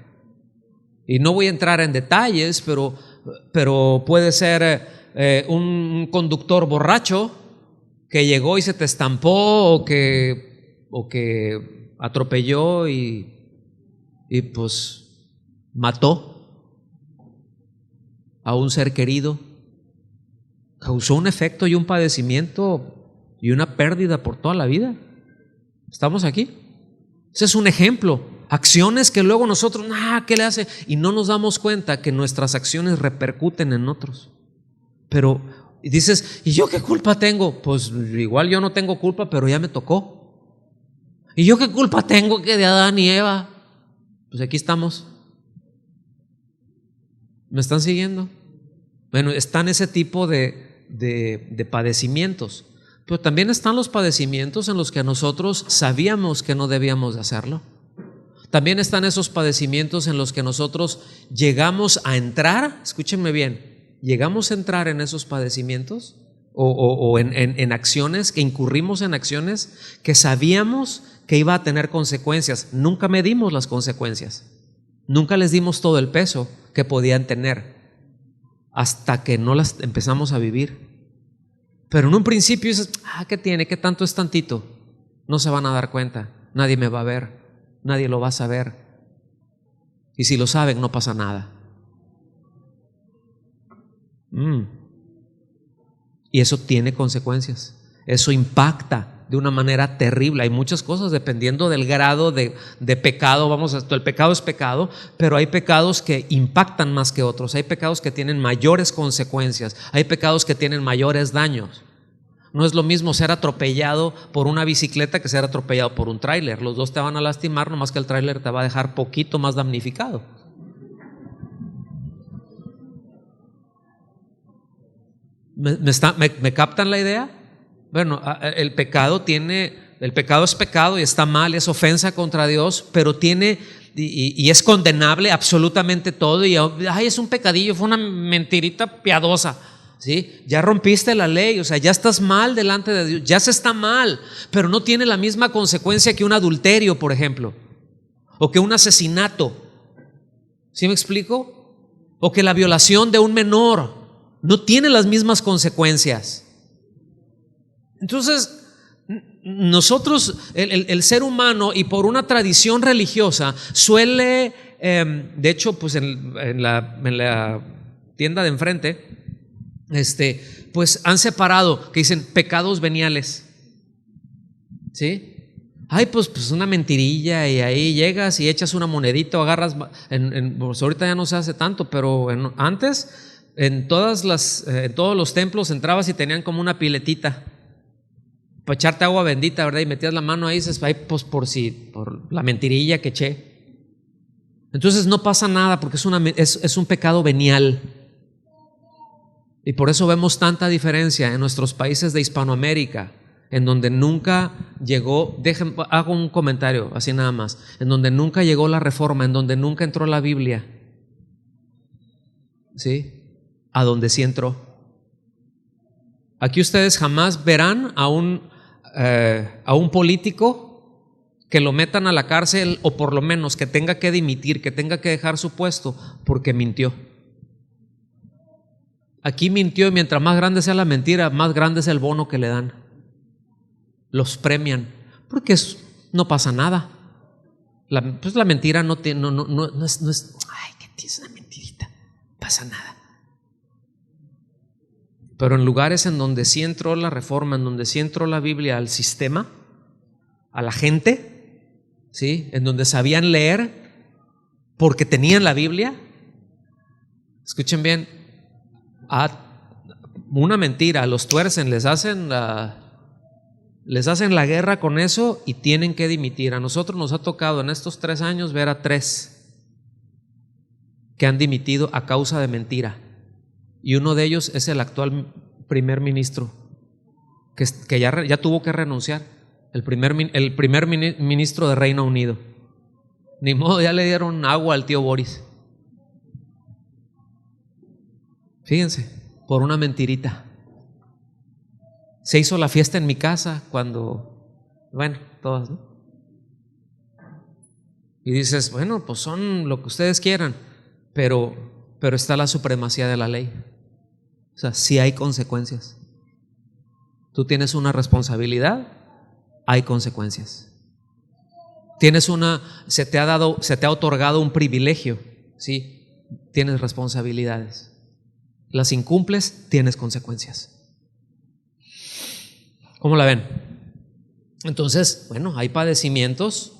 Y no voy a entrar en detalles, pero puede ser un conductor borracho que llegó y se te estampó, o que atropelló y pues mató a un ser querido, causó un efecto y un padecimiento y una pérdida por toda la vida. ¿Estamos aquí? Ese es un ejemplo. Acciones que luego nosotros, ¿qué le hace? Y no nos damos cuenta que nuestras acciones repercuten en otros. Pero y dices, ¿y yo qué culpa tengo? Pues igual yo no tengo culpa, pero ya me tocó. ¿Y yo qué culpa tengo que de Adán y Eva? Pues aquí estamos. ¿Me están siguiendo? Bueno, están ese tipo de de padecimientos, pero también están los padecimientos en los que nosotros sabíamos que no debíamos de hacerlo. También están esos padecimientos en los que nosotros llegamos a entrar, escúchenme bien, llegamos a entrar en esos padecimientos o en acciones, que incurrimos en acciones que sabíamos que iba a tener consecuencias. Nunca medimos las consecuencias, nunca les dimos todo el peso que podían tener hasta que no las empezamos a vivir. Pero en un principio dices, ¿qué tiene? ¿Qué tanto es tantito? No se van a dar cuenta, nadie me va a ver, nadie lo va a saber. Y si lo saben, no pasa nada. Y eso tiene consecuencias. Eso impacta de una manera terrible. Hay muchas cosas dependiendo del grado de pecado. El pecado es pecado, pero hay pecados que impactan más que otros. Hay pecados que tienen mayores consecuencias. Hay pecados que tienen mayores daños. No es lo mismo ser atropellado por una bicicleta que ser atropellado por un tráiler. Los dos te van a lastimar, nomás que el tráiler te va a dejar poquito más damnificado. ¿Me captan la idea? Bueno, el pecado es pecado y está mal, es ofensa contra Dios, pero tiene y es condenable absolutamente todo. Y es un pecadillo, fue una mentirita piadosa. ¿Sí? Ya rompiste la ley, o sea, ya estás mal delante de Dios, ya se está mal, pero no tiene la misma consecuencia que un adulterio, por ejemplo, o que un asesinato. ¿Sí me explico? O que la violación de un menor no tiene las mismas consecuencias. Entonces, nosotros, el ser humano, y por una tradición religiosa, suele, de hecho, pues en la tienda de enfrente, pues han separado, que dicen pecados veniales. ¿Sí? Pues una mentirilla, y ahí llegas y echas una monedita o agarras, pues ahorita ya no se hace tanto, pero antes en todos los templos entrabas y tenían como una piletita para echarte agua bendita, ¿verdad? Y metías la mano ahí y dices, pues por la mentirilla que eché. Entonces no pasa nada porque es un pecado venial. Y por eso vemos tanta diferencia en nuestros países de Hispanoamérica, en donde nunca llegó, hago un comentario así nada más, en donde nunca llegó la reforma, en donde nunca entró la Biblia, ¿sí? A donde sí entró. Aquí ustedes jamás verán a un político que lo metan a la cárcel, o por lo menos que tenga que dimitir, que tenga que dejar su puesto porque mintió. Aquí mintió, y mientras más grande sea la mentira, más grande es el bono que le dan. Los premian, porque no pasa nada. La mentira no es, que tienes una mentirita, no pasa nada. Pero en lugares en donde sí entró la reforma, en donde sí entró la Biblia al sistema, a la gente, ¿sí? En donde sabían leer porque tenían la Biblia, escuchen bien, una mentira, los tuercen, les hacen la guerra con eso y tienen que dimitir. A nosotros nos ha tocado en estos 3 años ver a 3 que han dimitido a causa de mentira, y uno de ellos es el actual primer ministro que ya tuvo que renunciar, el primer ministro de Reino Unido. Ni modo, ya le dieron agua al tío Boris. Fíjense, por una mentirita. Se hizo la fiesta en mi casa todas, ¿no? Y dices, bueno, pues son lo que ustedes quieran, pero está la supremacía de la ley. O sea, sí hay consecuencias. Tú tienes una responsabilidad, hay consecuencias. Se te ha otorgado un privilegio, sí, tienes responsabilidades. Las incumples, tienes consecuencias. ¿Cómo la ven? Entonces, bueno, hay padecimientos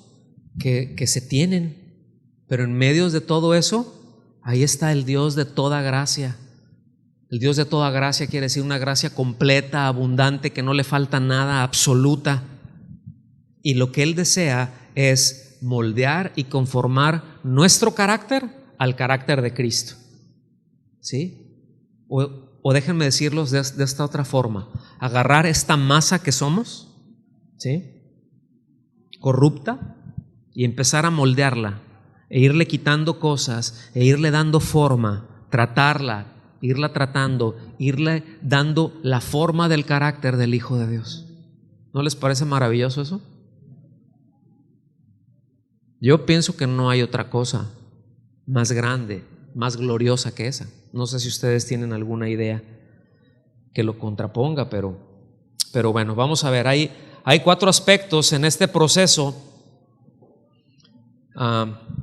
que se tienen, pero en medio de todo eso, ahí está el Dios de toda gracia. El Dios de toda gracia quiere decir una gracia completa, abundante, que no le falta nada, absoluta. Y lo que Él desea es moldear y conformar nuestro carácter al carácter de Cristo. ¿Sí? o déjenme decirlos de esta otra forma, agarrar esta masa que somos, ¿sí?, corrupta, y empezar a moldearla, e irle quitando cosas, e irle dando forma, tratarla, irla tratando, irle dando la forma del carácter del Hijo de Dios. ¿No les parece maravilloso eso? Yo pienso que no hay otra cosa más grande, más gloriosa que esa. No sé si ustedes tienen alguna idea que lo contraponga, pero bueno, vamos a ver. Hay 4 aspectos en este proceso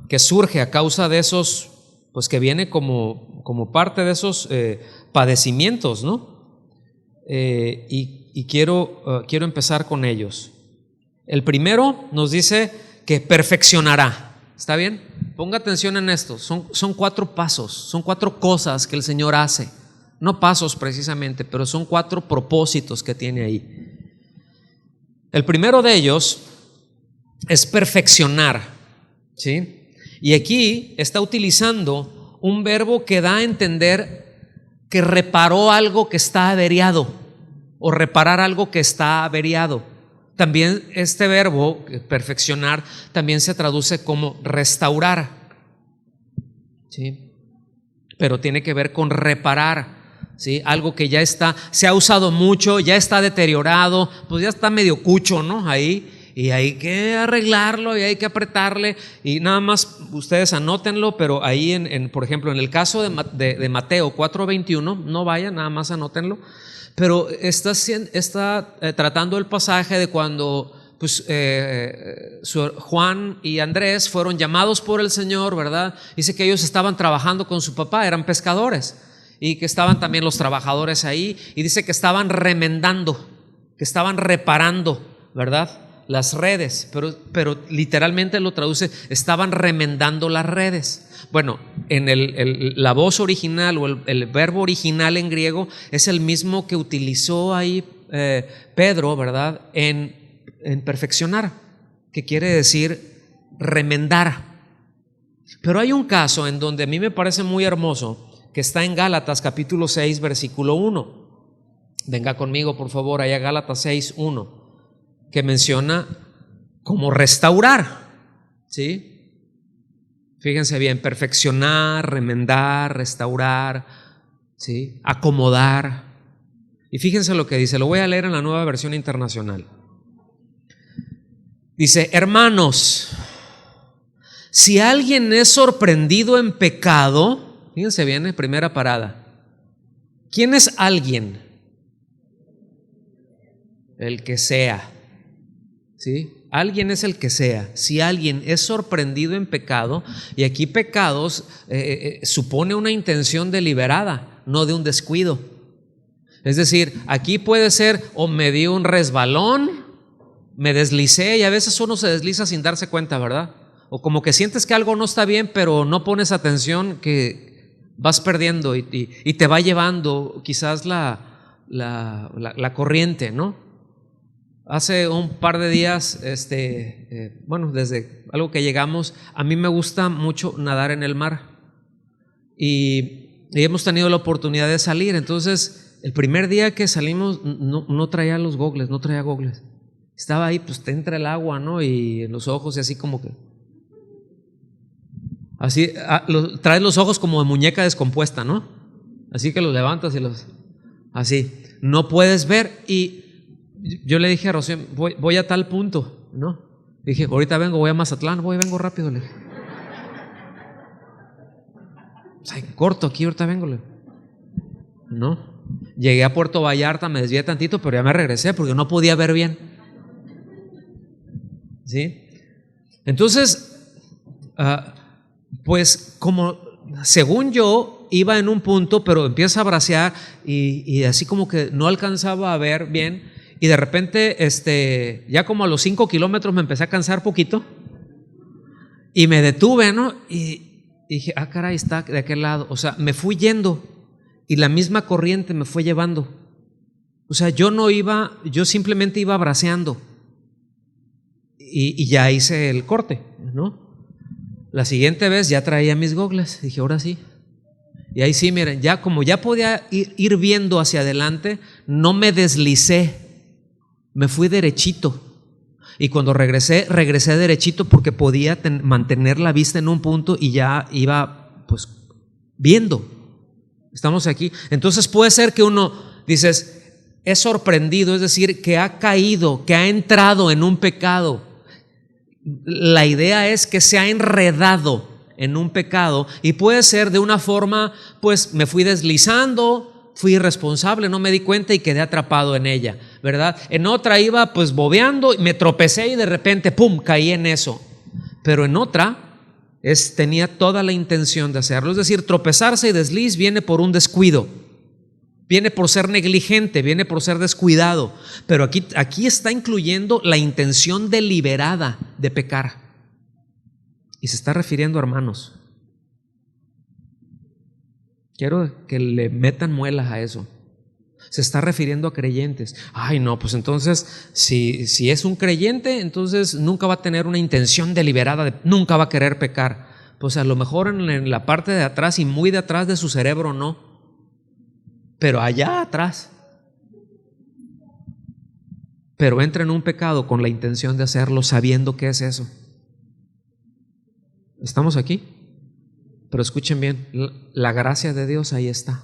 que surge a causa de esos, pues que viene como parte de esos padecimientos, ¿no? Y quiero empezar con ellos. El primero nos dice que perfeccionará. ¿Está bien? Ponga atención en esto. Son 4 pasos, son 4 cosas que el Señor hace. No pasos precisamente, pero son 4 propósitos que tiene ahí. El primero de ellos es perfeccionar, ¿sí? Y aquí está utilizando un verbo que da a entender que reparó algo que está averiado, o reparar algo que está averiado. También este verbo, perfeccionar, también se traduce como restaurar, ¿sí? Pero tiene que ver con reparar, ¿sí? Algo que ya se ha usado mucho, ya está deteriorado, pues ya está medio cucho, ¿no? Ahí, y hay que arreglarlo y hay que apretarle, y nada más ustedes anótenlo, pero ahí por ejemplo, en el caso de Mateo 4:21, no vayan, nada más anótenlo. Pero está tratando el pasaje de cuando pues, Juan y Andrés fueron llamados por el Señor, ¿verdad? Dice que ellos estaban trabajando con su papá, eran pescadores, y que estaban también los trabajadores ahí, y dice que estaban remendando, que estaban reparando, ¿verdad?, las redes, pero literalmente lo traduce, estaban remendando las redes. Bueno, en la voz original o el verbo original en griego es el mismo que utilizó ahí Pedro, ¿verdad?, en perfeccionar, que quiere decir remendar. Pero hay un caso en donde a mí me parece muy hermoso, que está en Gálatas capítulo 6 versículo 1. Venga conmigo por favor allá, Gálatas 6:1, que menciona como restaurar, ¿sí? Fíjense bien, perfeccionar, remendar, restaurar, ¿sí?, acomodar. Y fíjense lo que dice, lo voy a leer en la Nueva Versión Internacional. Dice: hermanos, si alguien es sorprendido en pecado, fíjense bien, primera parada. ¿Quién es alguien? El que sea, ¿sí? Alguien es el que sea. Si alguien es sorprendido en pecado, y aquí pecados supone una intención deliberada, no de un descuido. Es decir, aquí puede ser o me dio un resbalón, me deslicé, y a veces uno se desliza sin darse cuenta, ¿verdad? O como que sientes que algo no está bien, pero no pones atención, que vas perdiendo y te va llevando quizás la corriente, ¿no? Hace un par de días, bueno, desde algo que llegamos, a mí me gusta mucho nadar en el mar, y hemos tenido la oportunidad de salir. Entonces, el primer día que salimos no traía los gogles, no traía gogles. Estaba ahí, pues te entra el agua, ¿no? Y en los ojos, y así como que así, traes los ojos como de muñeca descompuesta, ¿no? Así que los levantas y así, no puedes ver. Y yo le dije a Rocío, voy a tal punto, ¿no? Dije, ahorita vengo, voy a Mazatlán, vengo rápido. Le dije, corto aquí, ahorita vengo, ¿no? Llegué a Puerto Vallarta, me desvié tantito, pero ya me regresé porque no podía ver bien, ¿sí? Entonces, pues como según yo iba en un punto, pero empieza a bracear y así como que no alcanzaba a ver bien. Y de repente, ya como a los 5 kilómetros me empecé a cansar poquito y me detuve, ¿no? Y dije, caray, está de aquel lado. O sea, me fui yendo y la misma corriente me fue llevando. O sea, yo simplemente iba braceando y ya hice el corte, ¿no? La siguiente vez ya traía mis gogles. Dije, ahora sí. Y ahí sí, miren, ya como ya podía ir viendo hacia adelante, no me deslicé, me fui derechito. Y cuando regresé derechito porque podía mantener la vista en un punto y ya iba pues viendo. Estamos aquí. Entonces puede ser que uno, dices, es sorprendido, es decir, que ha caído, que ha entrado en un pecado. La idea es que se ha enredado en un pecado y puede ser de una forma, pues me fui deslizando, fui irresponsable, no me di cuenta y quedé atrapado en ella, ¿verdad? En otra iba pues bobeando, me tropecé y de repente, ¡pum!, caí en eso. Pero en otra tenía toda la intención de hacerlo. Es decir, tropezarse y desliz viene por un descuido, viene por ser negligente, viene por ser descuidado. Pero aquí está incluyendo la intención deliberada de pecar. Y se está refiriendo a hermanos. Quiero que le metan muelas a eso. Se está refiriendo a creyentes. Ay, no, pues entonces, si es un creyente, entonces nunca va a tener una intención deliberada, nunca va a querer pecar. Pues a lo mejor en la parte de atrás y muy de atrás de su cerebro no, pero allá atrás. Pero entra en un pecado con la intención de hacerlo, sabiendo qué es eso. ¿Estamos aquí? Pero escuchen bien, la gracia de Dios ahí está.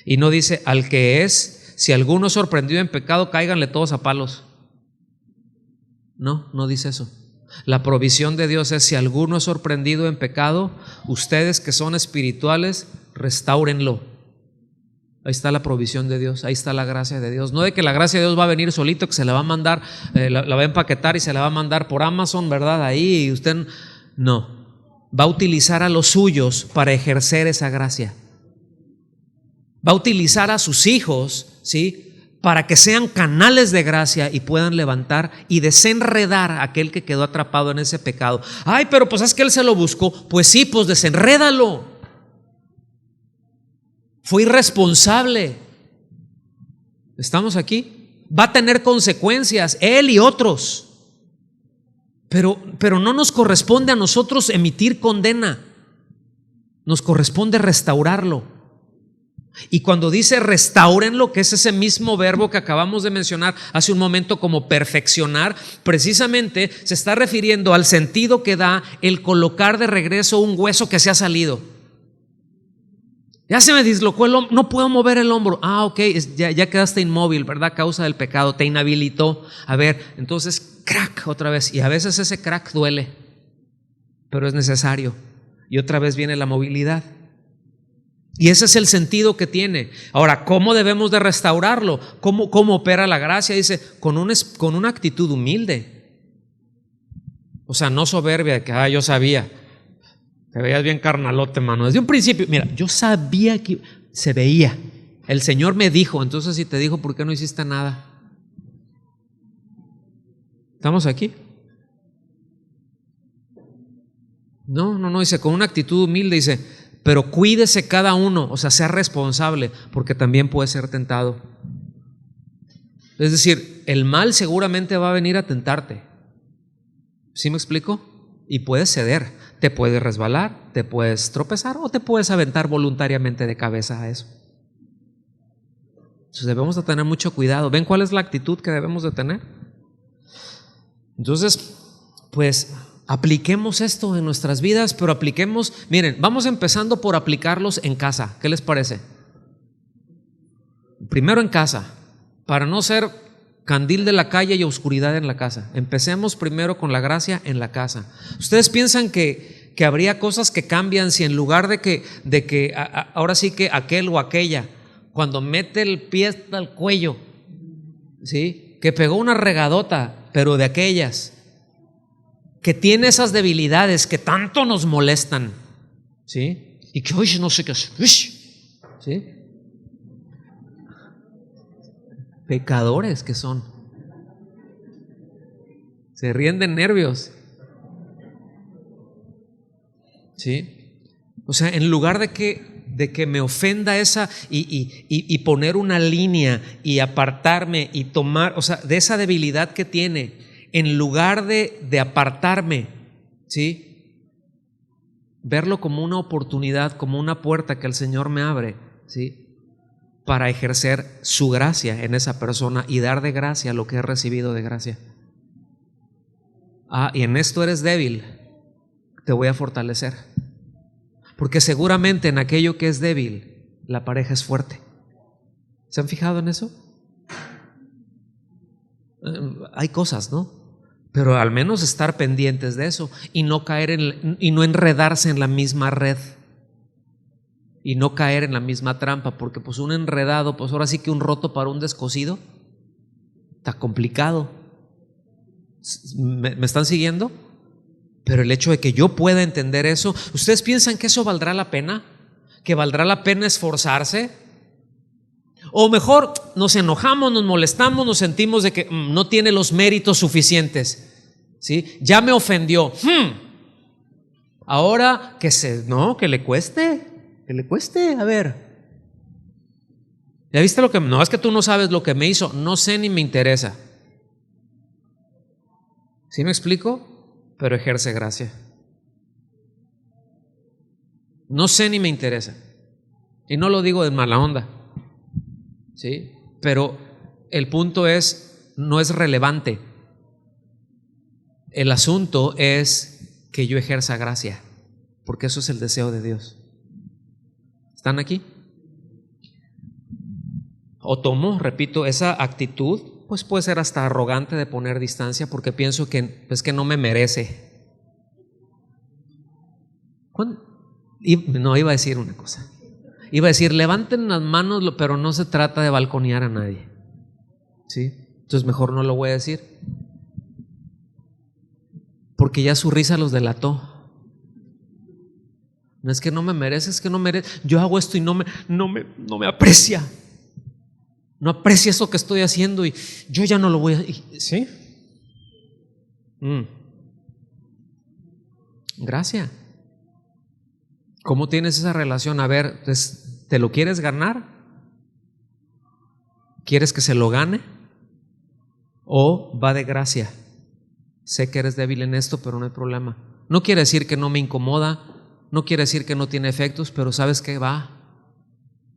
Y no dice, al que es, si alguno es sorprendido en pecado, cáiganle todos a palos. No dice eso. La provisión de Dios es, si alguno es sorprendido en pecado, ustedes que son espirituales, restáurenlo. Ahí está la provisión de Dios, ahí está la gracia de Dios. No de que la gracia de Dios va a venir solito, que se la va a mandar, la va a empaquetar y se la va a mandar por Amazon, ¿verdad? Ahí, y usted no. Va a utilizar a los suyos para ejercer esa gracia. Va a utilizar a sus hijos, ¿sí?, para que sean canales de gracia y puedan levantar y desenredar a aquel que quedó atrapado en ese pecado. Ay, pero pues es que él se lo buscó. Pues sí, pues desenrédalo. Fue irresponsable. ¿Estamos aquí? Va a tener consecuencias, él y otros. Pero no nos corresponde a nosotros emitir condena. Nos corresponde restaurarlo. Y cuando dice restáurenlo, que es ese mismo verbo que acabamos de mencionar hace un momento como perfeccionar, precisamente se está refiriendo al sentido que da el colocar de regreso un hueso que se ha salido. Ya se me dislocó el hombro, no puedo mover el hombro. Ah, ok, ya quedaste inmóvil, ¿verdad? A causa del pecado, te inhabilitó. A ver, entonces crack otra vez. Y a veces ese crack duele, pero es necesario. Y otra vez viene la movilidad. Y ese es el sentido que tiene. Ahora, ¿cómo debemos de restaurarlo? ¿Cómo opera la gracia? Dice, con una actitud humilde. O sea, no soberbia de que yo sabía. Te veías bien carnalote, mano. Desde un principio, mira, yo sabía que se veía. El Señor me dijo, entonces si te dijo, ¿por qué no hiciste nada? ¿Estamos aquí? No, dice, con una actitud humilde, dice, pero cuídese cada uno, o sea, sea responsable, porque también puede ser tentado. Es decir, el mal seguramente va a venir a tentarte. ¿Sí me explico? Y puedes ceder, te puedes resbalar, te puedes tropezar o te puedes aventar voluntariamente de cabeza a eso. Entonces debemos de tener mucho cuidado. ¿Ven cuál es la actitud que debemos de tener? Entonces, pues apliquemos esto en nuestras vidas, pero apliquemos, miren, vamos empezando por aplicarlos en casa. ¿Qué les parece? Primero en casa, para no ser candil de la calle y oscuridad en la casa. Empecemos primero con la gracia en la casa. ¿Ustedes piensan que habría cosas que cambian si en lugar de que ahora sí que aquel o aquella, cuando mete el pie hasta el cuello, ¿sí?, que pegó una regadota, pero de aquellas, que tiene esas debilidades que tanto nos molestan, ¿sí?, y que hoy no sé qué hacer, ¿sí?, pecadores que son, se ríen de nervios, ¿sí? O sea, en lugar de que me ofenda esa y poner una línea y apartarme y tomar, o sea, de esa debilidad que tiene, en lugar de apartarme, ¿sí?, verlo como una oportunidad, como una puerta que el Señor me abre, ¿sí?, para ejercer su gracia en esa persona y dar de gracia lo que he recibido de gracia. Y en esto eres débil, te voy a fortalecer. Porque seguramente en aquello que es débil, la pareja es fuerte. ¿Se han fijado en eso? Hay cosas, ¿no? Pero al menos estar pendientes de eso y no caer y no enredarse en la misma red y no caer en la misma trampa, porque pues un enredado, pues ahora sí que un roto para un descosido está complicado. ¿Me están siguiendo? Pero el hecho de que yo pueda entender eso, ¿ustedes piensan que eso valdrá la pena? ¿Que valdrá la pena esforzarse? O mejor nos enojamos, nos molestamos, nos sentimos de que no tiene los méritos suficientes, ¿sí? Ya me ofendió. Ahora que le cueste, a ver. ¿Ya viste lo que? No, es que tú no sabes lo que me hizo, no sé ni me interesa. ¿Sí me explico? Pero ejerce gracia. No sé ni me interesa. Y no lo digo de mala onda, ¿sí? Pero el punto no es relevante. El asunto es que yo ejerza gracia, porque eso es el deseo de Dios. ¿Están aquí? O tomo, repito, esa actitud, pues puede ser hasta arrogante, de poner distancia, porque pienso que es que no me merece. No, iba a decir una cosa. Iba a decir, levanten las manos, pero no se trata de balconear a nadie, ¿sí? Entonces mejor no lo voy a decir, porque ya su risa los delató. No es que no me merece, es que no merece. Yo hago esto y no me aprecia. No aprecia eso que estoy haciendo y yo ya no lo voy a... ¿Sí? Gracias. ¿Cómo tienes esa relación? A ver, ¿te lo quieres ganar? ¿Quieres que se lo gane? ¿O va de gracia? Sé que eres débil en esto, pero no hay problema. No quiere decir que no me incomoda, no quiere decir que no tiene efectos, pero ¿sabes qué? Va.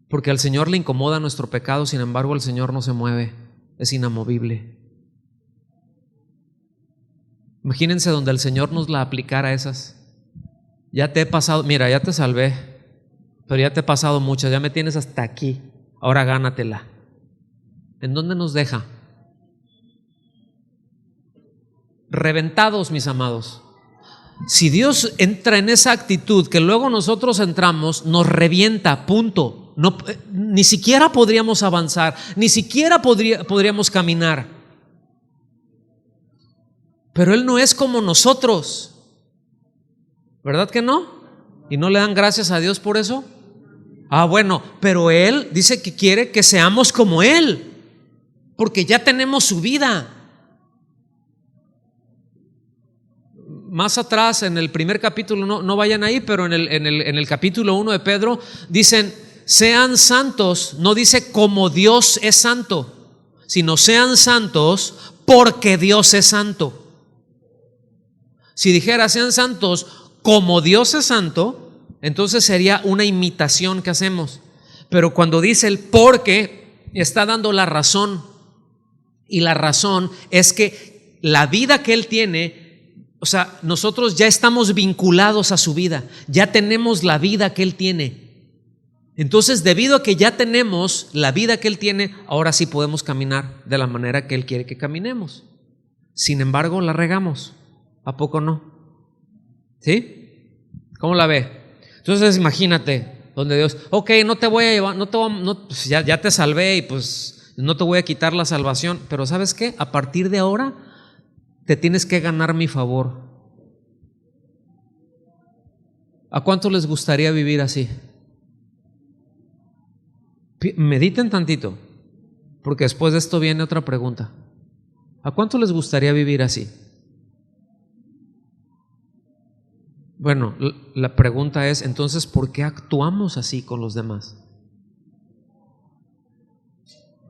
Porque al Señor le incomoda nuestro pecado, sin embargo el Señor no se mueve, es inamovible. Imagínense donde el Señor nos la aplicara esas. Ya te he pasado, mira, ya te salvé, pero ya te he pasado muchas, ya me tienes hasta aquí, ahora gánatela. ¿En dónde nos deja? Reventados, mis amados. Si Dios entra en esa actitud que luego nosotros entramos, nos revienta, punto. No, ni siquiera podríamos avanzar, ni siquiera podríamos caminar. Pero Él no es como nosotros, ¿verdad que no? ¿Y no le dan gracias a Dios por eso? Bueno, pero Él dice que quiere que seamos como Él, porque ya tenemos su vida. Más atrás, en el primer capítulo, no vayan ahí, pero en el capítulo 1 de Pedro, dicen, sean santos, no dice como Dios es santo, sino sean santos porque Dios es santo. Si dijera sean santos como Dios es santo, entonces sería una imitación que hacemos. Pero cuando dice el porque, está dando la razón. Y la razón es que la vida que Él tiene, o sea, nosotros ya estamos vinculados a su vida, ya tenemos la vida que Él tiene. Entonces, debido a que ya tenemos la vida que Él tiene, ahora sí podemos caminar de la manera que Él quiere que caminemos. Sin embargo, la regamos. ¿A poco no? ¿Sí? ¿Cómo la ve? Entonces imagínate, donde Dios, ok, no te voy a llevar, pues ya te salvé y pues no te voy a quitar la salvación, pero ¿sabes qué? A partir de ahora te tienes que ganar mi favor. ¿A cuánto les gustaría vivir así? Mediten tantito, porque después de esto viene otra pregunta. ¿A cuánto les gustaría vivir así? Bueno, la pregunta es, entonces, ¿por qué actuamos así con los demás?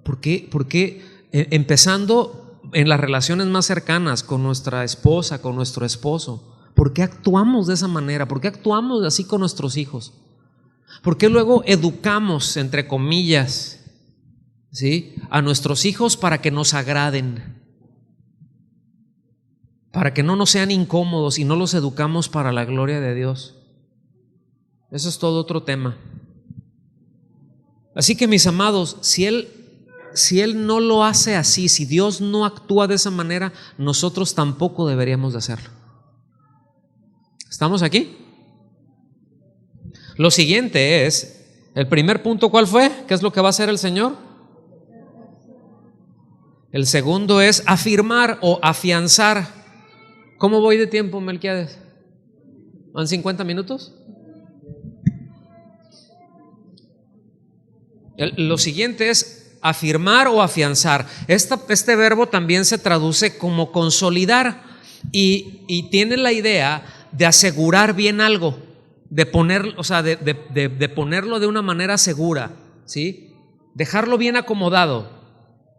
¿Por qué empezando en las relaciones más cercanas con nuestra esposa, con nuestro esposo? ¿Por qué actuamos de esa manera? ¿Por qué actuamos así con nuestros hijos? ¿Por qué luego educamos, entre comillas, ¿sí?, a nuestros hijos para que nos agraden? Para que no nos sean incómodos y no los educamos para la gloria de Dios. Eso es todo otro tema. Así que, mis amados, si Él no lo hace así, si Dios no actúa de esa manera, nosotros tampoco deberíamos de hacerlo. ¿Estamos aquí? Lo siguiente es, el primer punto, ¿cuál fue? ¿Qué es lo que va a hacer el Señor? El segundo es afirmar o afianzar. ¿Cómo voy de tiempo, Melquiades? ¿Van 50 minutos? Lo siguiente es afirmar o afianzar. Este verbo también se traduce como consolidar y tiene la idea de asegurar bien algo, de ponerlo de una manera segura, ¿sí? Dejarlo bien acomodado,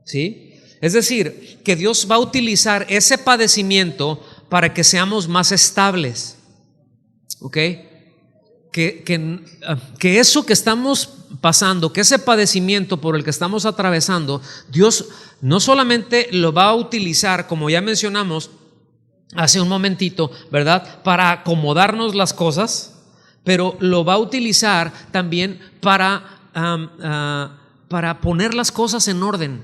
¿sí? Es decir, que Dios va a utilizar ese padecimiento para que seamos más estables, ¿ok? Que eso que estamos pasando, que ese padecimiento por el que estamos atravesando, Dios no solamente lo va a utilizar, como ya mencionamos hace un momentito, ¿verdad?, para acomodarnos las cosas, pero lo va a utilizar también para poner las cosas en orden,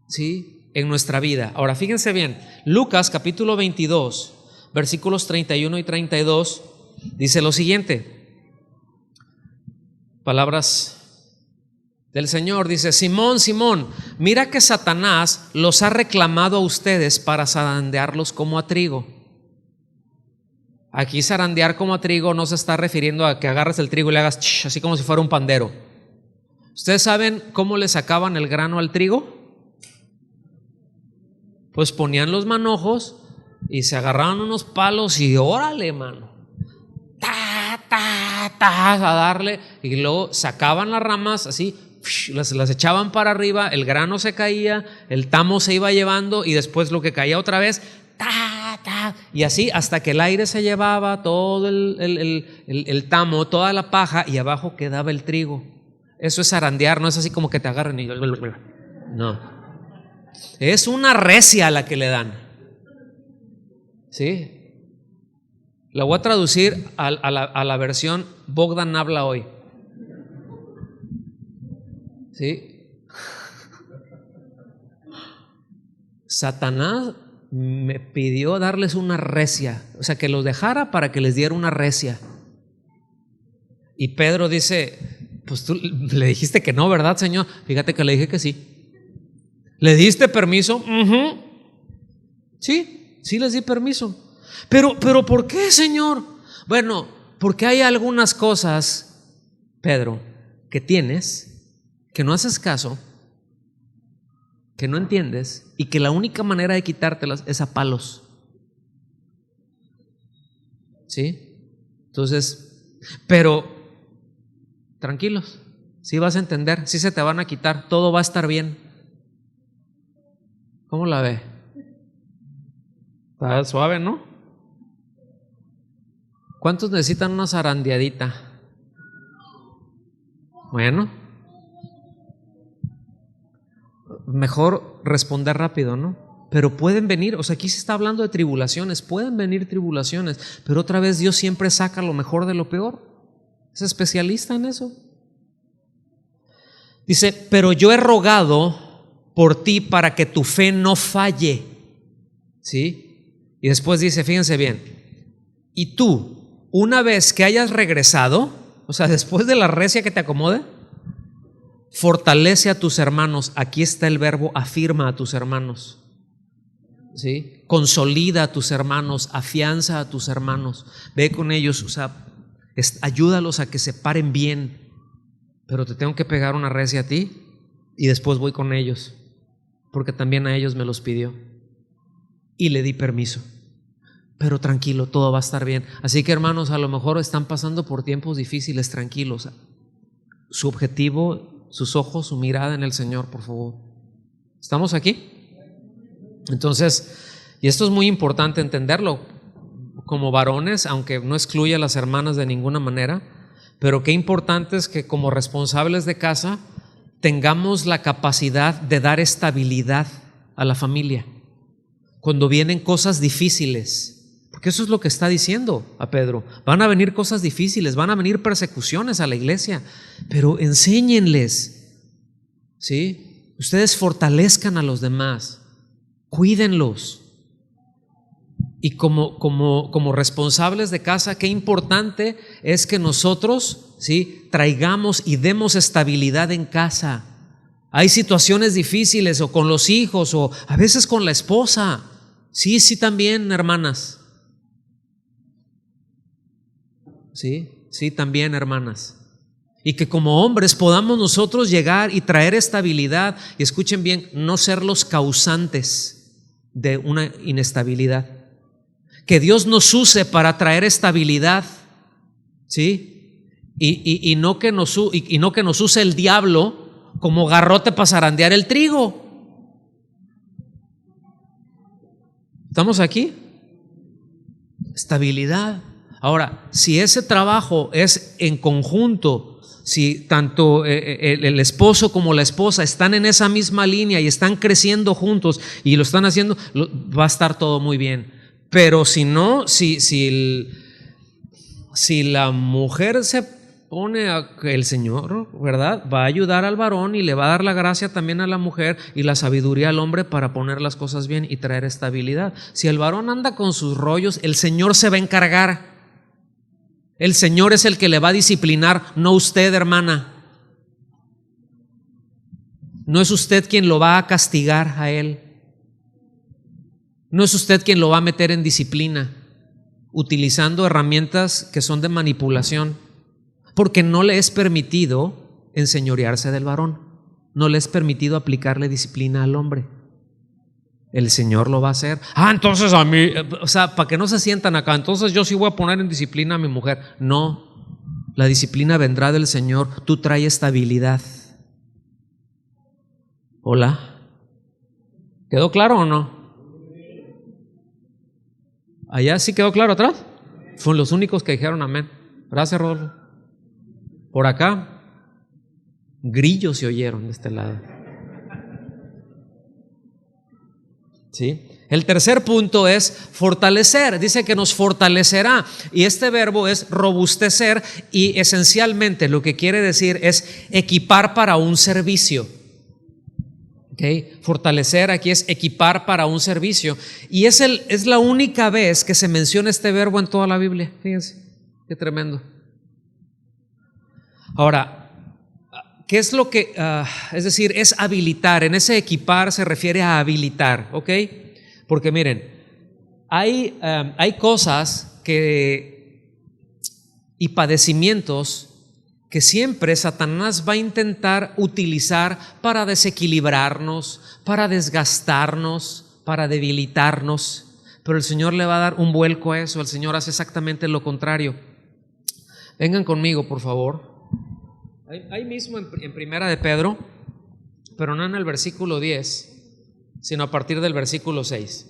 ¿sí?, en nuestra vida. Ahora, fíjense bien, Lucas capítulo 22, versículos 31 y 32, dice lo siguiente. Palabras del Señor, dice: Simón, Simón, mira que Satanás los ha reclamado a ustedes para zarandearlos como a trigo. Aquí zarandear como a trigo no se está refiriendo a que agarres el trigo y le hagas así como si fuera un pandero. ¿Ustedes saben cómo le sacaban el grano al trigo? Pues ponían los manojos y se agarraban unos palos y órale, mano, a darle, y luego sacaban las ramas así, las echaban para arriba, el grano se caía, el tamo se iba llevando y después lo que caía otra vez, y así hasta que el aire se llevaba todo el tamo, toda la paja, y abajo quedaba el trigo. Eso es zarandear, no es así como que te agarren y no. Es una recia la que le dan, ¿sí? La voy a traducir a la versión Bogdan habla hoy, ¿sí? Satanás me pidió darles una recia, o sea, que los dejara para que les diera una recia. Y Pedro dice: pues tú le dijiste que no, ¿verdad, Señor? Fíjate que le dije que sí. ¿Le diste permiso? Sí, les di permiso. Pero ¿por qué, Señor? Bueno, porque hay algunas cosas, Pedro, que tienes, que no haces caso, que no entiendes, y que la única manera de quitártelas es a palos. ¿Sí? Entonces, pero tranquilos, sí vas a entender, sí se te van a quitar, todo va a estar bien. ¿Cómo la ve? Está suave, ¿no? ¿Cuántos necesitan una zarandeadita? Bueno, mejor responder rápido, ¿no? Pero pueden venir, o sea, aquí se está hablando de tribulaciones, pueden venir tribulaciones, pero otra vez Dios siempre saca lo mejor de lo peor. Es especialista en eso. Dice: pero yo he rogado por ti para que tu fe no falle, ¿sí? Y después dice, fíjense bien, y tú, una vez que hayas regresado, o sea, después de la recia que te acomode, fortalece a tus hermanos. Aquí está el verbo afirma a tus hermanos, ¿sí? Consolida a tus hermanos, afianza a tus hermanos, ve con ellos, o sea, ayúdalos a que se paren bien. Pero te tengo que pegar una recia a ti y después voy con ellos, porque también a ellos me los pidió y le di permiso. Pero tranquilo, todo va a estar bien. Así que, hermanos, a lo mejor están pasando por tiempos difíciles, tranquilos. Su objetivo, sus ojos, su mirada en el Señor, por favor. ¿Estamos aquí? Entonces, y esto es muy importante entenderlo. como varones, aunque no excluye a las hermanas de ninguna manera, pero qué importante es que como responsables de casa tengamos la capacidad de dar estabilidad a la familia cuando vienen cosas difíciles, porque eso es lo que está diciendo a Pedro. Van a venir cosas difíciles, van a venir persecuciones a la iglesia, pero enséñenles, ¿sí? Ustedes fortalezcan a los demás, cuídenlos. Y como responsables de casa, qué importante es que nosotros, ¿sí?, traigamos y demos estabilidad en casa. Hay situaciones difíciles o con los hijos o a veces con la esposa. Sí, también, hermanas. Sí, también, hermanas. Y que como hombres podamos nosotros llegar y traer estabilidad. Y escuchen bien, no ser los causantes de una inestabilidad. Que Dios nos use para traer estabilidad, ¿sí? Y no que nos use el diablo como garrote para zarandear el trigo. ¿Estamos aquí? Estabilidad. Ahora, si ese trabajo es en conjunto, si tanto el esposo como la esposa están en esa misma línea y están creciendo juntos y lo están haciendo, va a estar todo muy bien. Pero si no, si la mujer se pone a que el Señor, ¿verdad?, va a ayudar al varón y le va a dar la gracia también a la mujer y la sabiduría al hombre para poner las cosas bien y traer estabilidad. Si el varón anda con sus rollos, el Señor se va a encargar. El Señor es el que le va a disciplinar, no usted, hermana. No es usted quien lo va a castigar a él. No es usted quien lo va a meter en disciplina, utilizando herramientas que son de manipulación, porque no le es permitido enseñorearse del varón, no le es permitido aplicarle disciplina al hombre. El Señor lo va a hacer. Entonces a mí, o sea, para que no se sientan acá, entonces yo sí voy a poner en disciplina a mi mujer. No, la disciplina vendrá del Señor. Tú traes estabilidad. Hola, ¿quedó claro o no? ¿Allá sí quedó claro atrás? Fueron los únicos que dijeron amén. Gracias, Rodolfo. Por acá, grillos se oyeron de este lado. ¿Sí? El tercer punto es fortalecer. Dice que nos fortalecerá. Y este verbo es robustecer y esencialmente lo que quiere decir es equipar para un servicio. Okay. Fortalecer aquí es equipar para un servicio y es la única vez que se menciona este verbo en toda la Biblia. Fíjense, qué tremendo. Ahora, ¿qué es lo que, es decir, es habilitar? En ese equipar se refiere a habilitar, ¿ok? Porque miren, hay cosas y padecimientos que siempre Satanás va a intentar utilizar para desequilibrarnos, para desgastarnos, para debilitarnos, pero el Señor le va a dar un vuelco a eso. El Señor hace exactamente lo contrario. Vengan conmigo, por favor. Ahí mismo en Primera de Pedro, pero no en el versículo 10, sino a partir del versículo 6.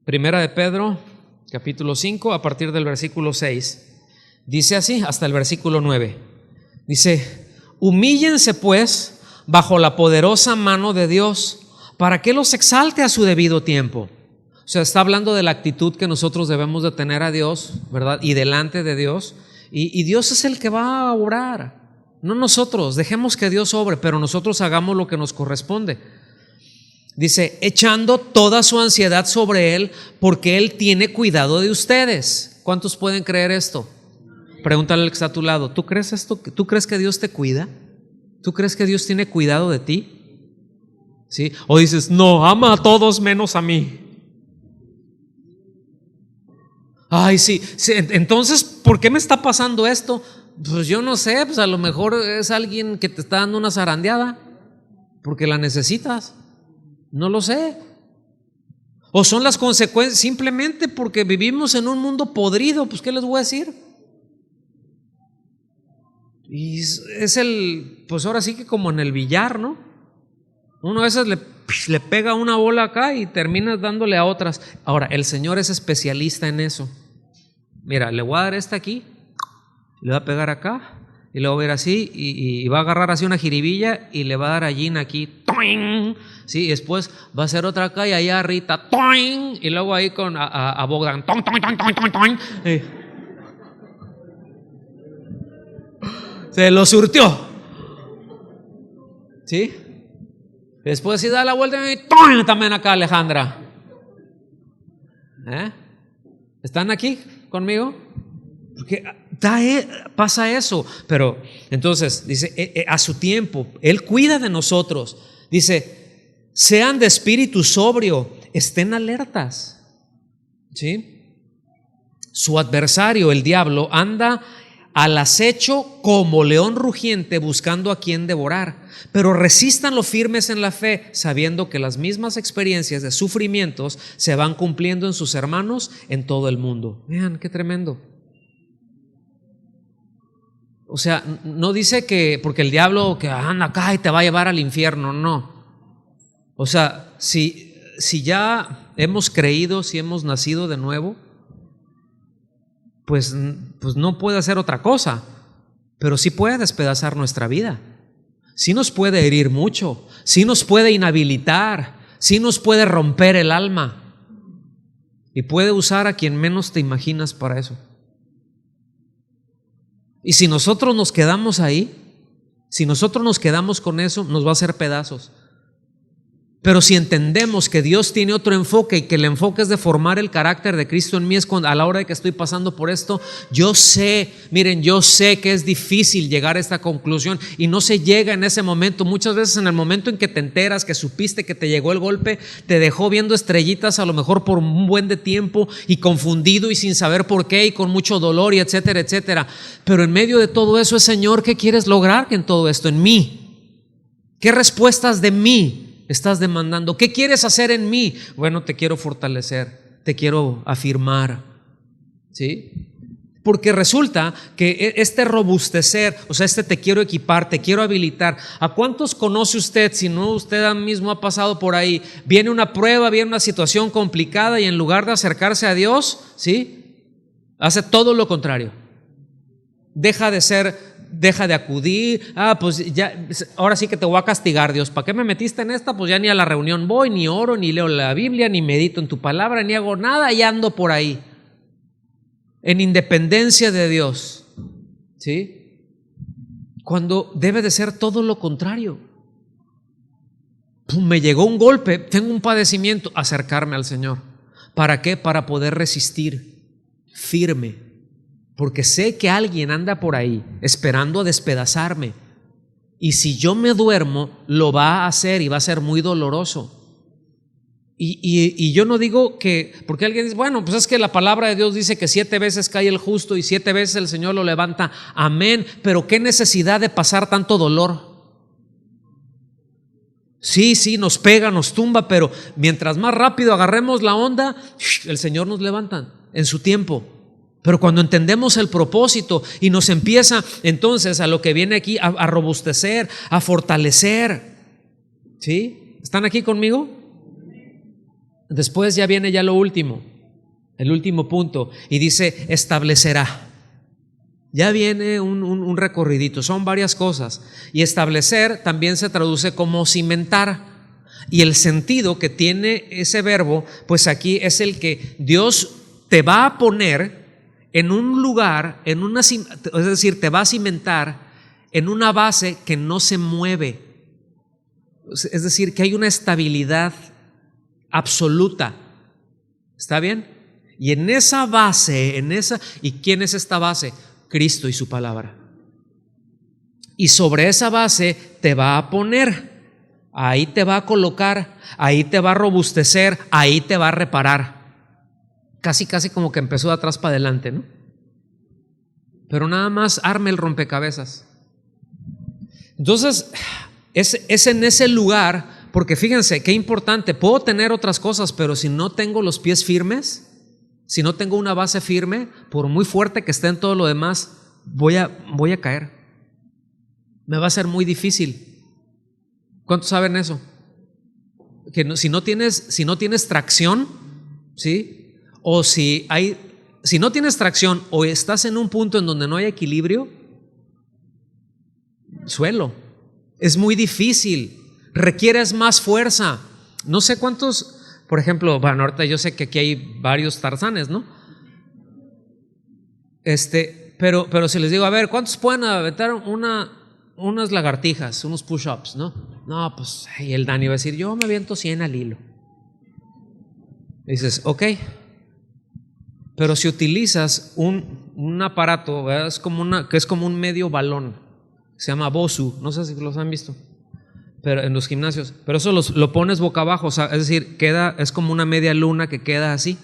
Primera de Pedro, capítulo 5, a partir del versículo 6, dice así hasta el versículo 9. Dice: humíllense pues bajo la poderosa mano de Dios, para que los exalte a su debido tiempo. O sea, está hablando de la actitud que nosotros debemos de tener a Dios, ¿verdad? Y delante de Dios. Y Dios es el que va a obrar, no nosotros. Dejemos que Dios obre, pero nosotros hagamos lo que nos corresponde. Dice: echando toda su ansiedad sobre Él, porque Él tiene cuidado de ustedes. ¿Cuántos pueden creer esto? Pregúntale al que está a tu lado: ¿tú crees esto? ¿Tú crees que Dios te cuida? ¿Tú crees que Dios tiene cuidado de ti? ¿Sí? O dices: no, ama a todos menos a mí. Ay, sí, entonces, ¿por qué me está pasando esto? Pues yo no sé, pues a lo mejor es alguien que te está dando una zarandeada porque la necesitas. No lo sé. O son las consecuencias simplemente porque vivimos en un mundo podrido. Pues ¿qué les voy a decir? Y es pues ahora sí que como en el billar, ¿no? Uno a veces le pega una bola acá y terminas dándole a otras. Ahora, el Señor es especialista en eso. Mira, le voy a dar esta aquí, le voy a pegar acá y le voy a ver así y va a agarrar así una jiribilla y le va a dar a Gina aquí, ¡toing! Sí, y después va a hacer otra acá y allá a Rita, ¡toing! Y luego ahí con a Bogdan, ¡toing, toing, toing, toing, toing, toing! Se lo surtió. ¿Sí? Después sí da la vuelta y ¡toing! También acá Alejandra. ¿Están aquí conmigo? Porque pasa eso. Pero entonces dice, a su tiempo, Él cuida de nosotros. Dice, sean de espíritu sobrio, estén alertas. ¿Sí? Su adversario, el diablo, anda al acecho como león rugiente buscando a quien devorar. Pero resístanlo firmes en la fe, sabiendo que las mismas experiencias de sufrimientos se van cumpliendo en sus hermanos en todo el mundo. Vean qué tremendo. O sea, no dice que porque el diablo que anda acá y te va a llevar al infierno, no. O sea, si ya hemos creído, si hemos nacido de nuevo, pues no puede hacer otra cosa, pero sí puede despedazar nuestra vida, sí nos puede herir mucho, sí nos puede inhabilitar, sí nos puede romper el alma y puede usar a quien menos te imaginas para eso. Y si nosotros nos quedamos ahí, si nosotros nos quedamos con eso, nos va a hacer pedazos. Pero si entendemos que Dios tiene otro enfoque y que el enfoque es de formar el carácter de Cristo en mí, es cuando, a la hora de que estoy pasando por esto, yo sé que es difícil llegar a esta conclusión y no se llega en ese momento. Muchas veces en el momento en que te enteras, que supiste que te llegó el golpe, te dejó viendo estrellitas a lo mejor por un buen de tiempo y confundido y sin saber por qué y con mucho dolor y etcétera, etcétera. Pero en medio de todo eso, Señor, ¿qué quieres lograr en todo esto? En mí. ¿Qué respuestas de mí estás demandando? ¿Qué quieres hacer en mí? Bueno, te quiero fortalecer, te quiero afirmar, ¿sí? Porque resulta que este robustecer, o sea, te quiero equipar, te quiero habilitar. ¿A cuántos conoce usted? Si no, usted mismo ha pasado por ahí. Viene una prueba, viene una situación complicada y en lugar de acercarse a Dios, ¿sí? Hace todo lo contrario. Deja de acudir. Pues ya, ahora sí que te voy a castigar, Dios. ¿Para qué me metiste en esta? Pues ya ni a la reunión voy, ni oro, ni leo la Biblia, ni medito en tu palabra, ni hago nada y ando por ahí en independencia de Dios, ¿sí? Cuando debe de ser todo lo contrario. Me llegó un golpe, tengo un padecimiento, acercarme al Señor. ¿Para qué? Para poder resistir firme. Porque sé que alguien anda por ahí esperando a despedazarme. Y si yo me duermo, lo va a hacer y va a ser muy doloroso. Y yo no digo que, porque alguien dice, bueno, pues es que la palabra de Dios dice que 7 veces cae el justo y 7 veces el Señor lo levanta. Amén. Pero qué necesidad de pasar tanto dolor. Sí, nos pega, nos tumba, pero mientras más rápido agarremos la onda, el Señor nos levanta en su tiempo. Pero cuando entendemos el propósito y nos empieza entonces a lo que viene aquí a robustecer, a fortalecer, ¿sí? ¿Están aquí conmigo? Después ya viene ya lo último, el último punto, y dice establecerá. Ya viene un recorridito, son varias cosas. Y establecer también se traduce como cimentar. Y el sentido que tiene ese verbo, pues aquí es el que Dios te va a poner en un lugar, es decir, te va a cimentar en una base que no se mueve. Es decir, que hay una estabilidad absoluta. ¿Está bien? Y en esa base, ¿y quién es esta base? Cristo y su palabra. Y sobre esa base te va a poner, ahí te va a colocar, ahí te va a robustecer, ahí te va a reparar. Casi como que empezó de atrás para adelante, ¿no? Pero nada más arme el rompecabezas. Entonces, es en ese lugar, porque fíjense qué importante, puedo tener otras cosas, pero si no tengo los pies firmes, si no tengo una base firme, por muy fuerte que esté en todo lo demás, voy a caer. Me va a ser muy difícil. ¿Cuántos saben eso? si no tienes tracción, ¿sí? O si no tienes tracción o estás en un punto en donde no hay equilibrio, suelo. Es muy difícil, requieres más fuerza. No sé cuántos, por ejemplo, bueno, ahorita yo sé que aquí hay varios Tarzanes, ¿no? Pero si les digo, a ver, ¿cuántos pueden aventar unas lagartijas, unos push-ups, ¿no? No, pues, y el Dani va a decir, yo me aviento 100 al hilo. Y dices, ok. Pero si utilizas un aparato, ¿verdad? Que es como un medio balón, se llama Bosu, no sé si los han visto, pero en los gimnasios, pero eso lo pones boca abajo, o sea, es decir, es como una media luna que queda así,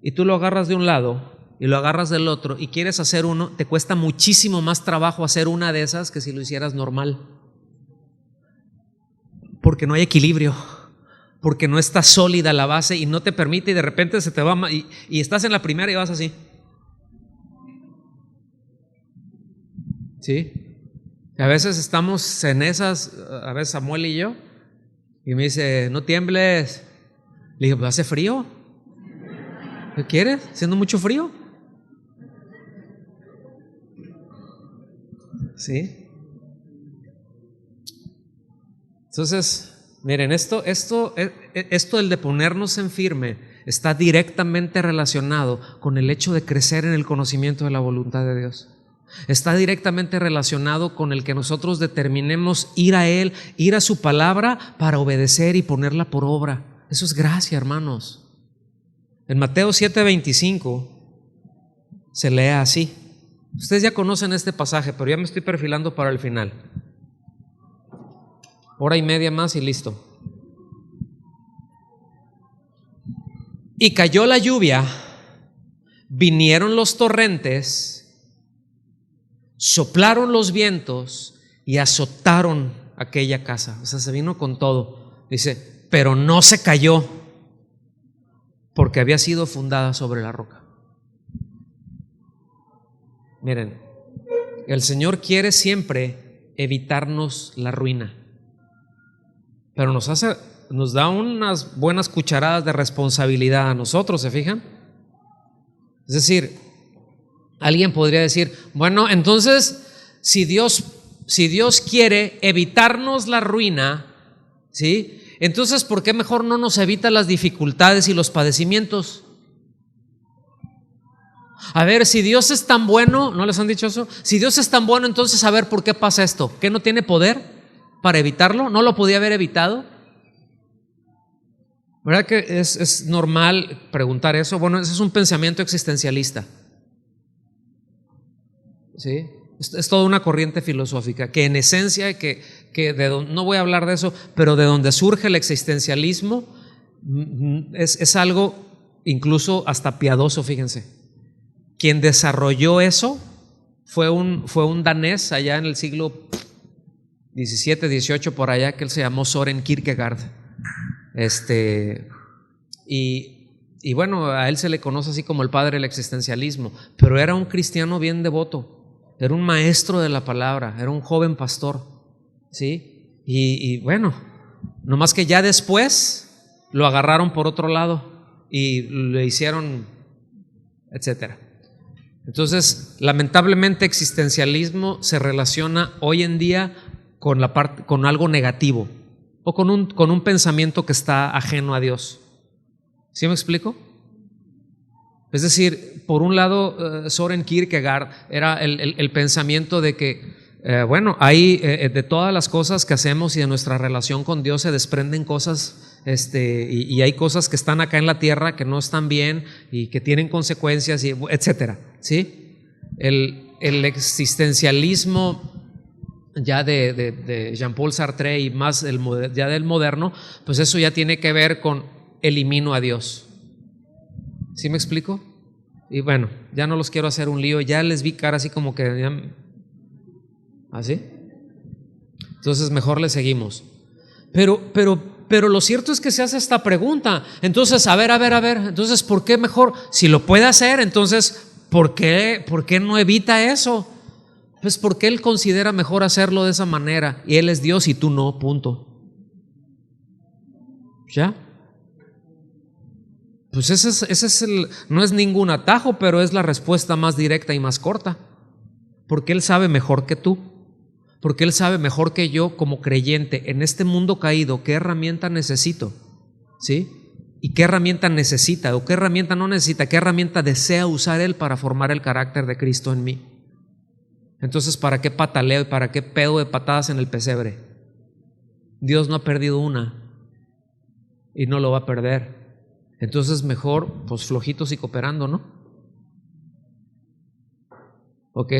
y tú lo agarras de un lado y lo agarras del otro y quieres hacer uno, te cuesta muchísimo más trabajo hacer una de esas que si lo hicieras normal, porque no hay equilibrio, porque no está sólida la base y no te permite, y de repente se te va y estás en la primera y vas así, ¿sí? A veces estamos en esas, a veces Samuel y yo, y me dice, no tiembles. Le digo, pues hace frío. ¿Qué quieres? ¿Haciendo mucho frío? ¿Sí? Entonces, miren, esto el de ponernos en firme está directamente relacionado con el hecho de crecer en el conocimiento de la voluntad de Dios. Está directamente relacionado con el que nosotros determinemos ir a Él, ir a su palabra para obedecer y ponerla por obra. Eso es gracia, hermanos. En Mateo 7:25 se lee así. Ustedes ya conocen este pasaje, pero ya me estoy perfilando para el final. Hora y media más y listo. Y cayó la lluvia, vinieron los torrentes, soplaron los vientos y azotaron aquella casa. O sea, se vino con todo. Dice, pero no se cayó porque había sido fundada sobre la roca. Miren, el Señor quiere siempre evitarnos la ruina, pero nos da unas buenas cucharadas de responsabilidad a nosotros, ¿se fijan? Es decir, alguien podría decir, bueno, entonces si Dios quiere evitarnos la ruina, ¿sí? Entonces, ¿por qué mejor no nos evita las dificultades y los padecimientos? A ver, si Dios es tan bueno, ¿no les han dicho eso? Si Dios es tan bueno, entonces a ver, ¿por qué pasa esto? ¿Qué no tiene poder para evitarlo? ¿No lo podía haber evitado? ¿Verdad que es normal preguntar eso? Bueno, ese es un pensamiento existencialista. ¿Sí? Es toda una corriente filosófica que en esencia, no voy a hablar de eso, pero de donde surge el existencialismo es algo incluso hasta piadoso, fíjense. Quien desarrolló eso fue un danés allá en el siglo XVII, XVIII, por allá, que él se llamó Søren Kierkegaard. Y bueno, a él se le conoce así como el padre del existencialismo, pero era un cristiano bien devoto, era un maestro de la palabra, era un joven pastor, ¿sí? Y bueno, nomás que ya después lo agarraron por otro lado y le hicieron, etcétera. Entonces, lamentablemente, existencialismo se relaciona hoy en día con algo negativo o con un pensamiento que está ajeno a Dios. ¿Sí me explico? Es decir, por un lado, Søren Kierkegaard era el pensamiento de que, bueno, hay de todas las cosas que hacemos y de nuestra relación con Dios se desprenden cosas, y hay cosas que están acá en la tierra que no están bien y que tienen consecuencias, y etcétera, ¿sí? El existencialismo ya de Jean-Paul Sartre y más ya del moderno, pues eso ya tiene que ver con elimino a Dios. ¿Sí me explico? Y bueno, ya no los quiero hacer un lío, ya les vi cara así como que ¿así? Entonces mejor le seguimos. Pero lo cierto es que se hace esta pregunta. Entonces, a ver, entonces, ¿por qué mejor? Si lo puede hacer, entonces, ¿por qué no evita eso? Pues porque Él considera mejor hacerlo de esa manera y Él es Dios y tú no, punto. ¿Ya? Pues no es ningún atajo, pero es la respuesta más directa y más corta. Porque Él sabe mejor que tú. Porque Él sabe mejor que yo como creyente en este mundo caído qué herramienta necesito, ¿sí? Y qué herramienta necesita o qué herramienta no necesita, qué herramienta desea usar Él para formar el carácter de Cristo en mí. Entonces, ¿para qué pataleo y para qué pedo de patadas en el pesebre? Dios no ha perdido una y no lo va a perder. Entonces mejor pues flojitos y cooperando, ¿no? ¿Ok?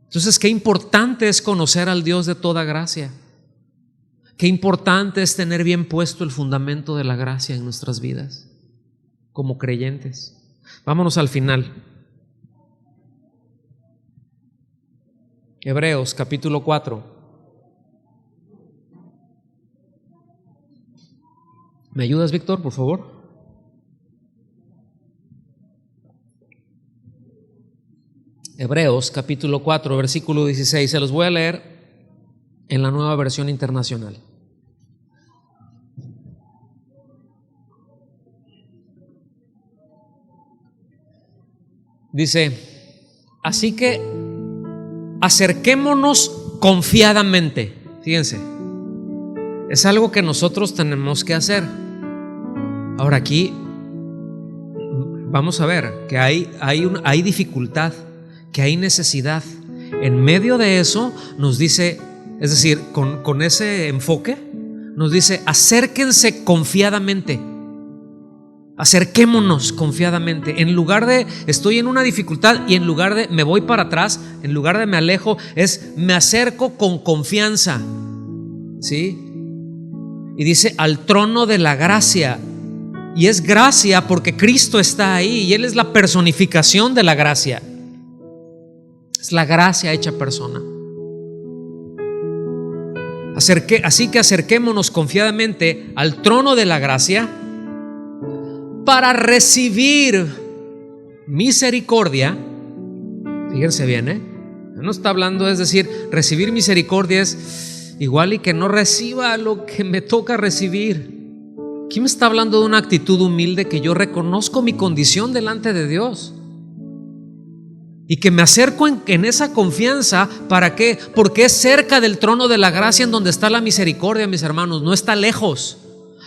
Entonces, qué importante es conocer al Dios de toda gracia. Qué importante es tener bien puesto el fundamento de la gracia en nuestras vidas como creyentes. Vámonos al final. Hebreos capítulo 4. ¿Me ayudas, Víctor, por favor? Hebreos capítulo 4, versículo 16. Se los voy a leer en la Nueva Versión Internacional. Dice: así que acerquémonos confiadamente. Fíjense, es algo que nosotros tenemos que hacer. Ahora aquí vamos a ver que hay dificultad, que hay necesidad. En medio de eso nos dice, es decir, con ese enfoque, nos dice: acérquense confiadamente. Acerquémonos confiadamente. En lugar de estoy en una dificultad y en lugar de me voy para atrás, en lugar de me alejo, es me acerco con confianza. ¿Sí? Y dice al trono de la gracia. Y es gracia porque Cristo está ahí y Él es la personificación de la gracia. Es la gracia hecha persona. Así que acerquémonos confiadamente al trono de la gracia para recibir misericordia. Fíjense bien, no está hablando, es decir, recibir misericordia es igual y que no reciba lo que me toca recibir. Aquí me está hablando de una actitud humilde, que yo reconozco mi condición delante de Dios y que me acerco en esa confianza. ¿Para qué? Porque es cerca del trono de la gracia en donde está la misericordia, mis hermanos. No está lejos,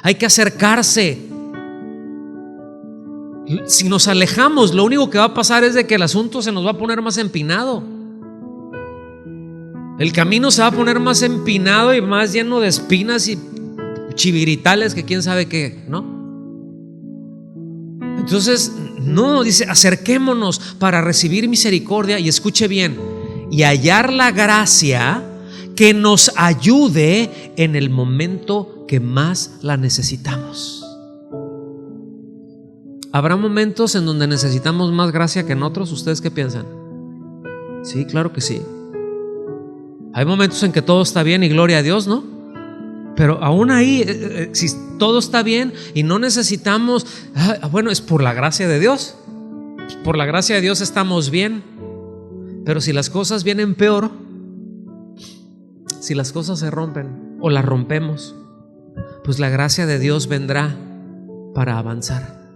hay que acercarse. Si nos alejamos, lo único que va a pasar es de que el asunto se nos va a poner más empinado. El camino se va a poner más empinado y más lleno de espinas y chiviritales que quién sabe qué, ¿no? Entonces, no, dice acerquémonos para recibir misericordia, y escuche bien, y hallar la gracia que nos ayude en el momento que más la necesitamos. ¿Habrá momentos en donde necesitamos más gracia que en otros? ¿Ustedes qué piensan? Sí, claro que sí. Hay momentos en que todo está bien y gloria a Dios, ¿no? Pero aún ahí, si todo está bien y no necesitamos, bueno, es por la gracia de Dios. Por la gracia de Dios estamos bien. Pero si las cosas vienen peor, si las cosas se rompen o las rompemos, pues la gracia de Dios vendrá para avanzar,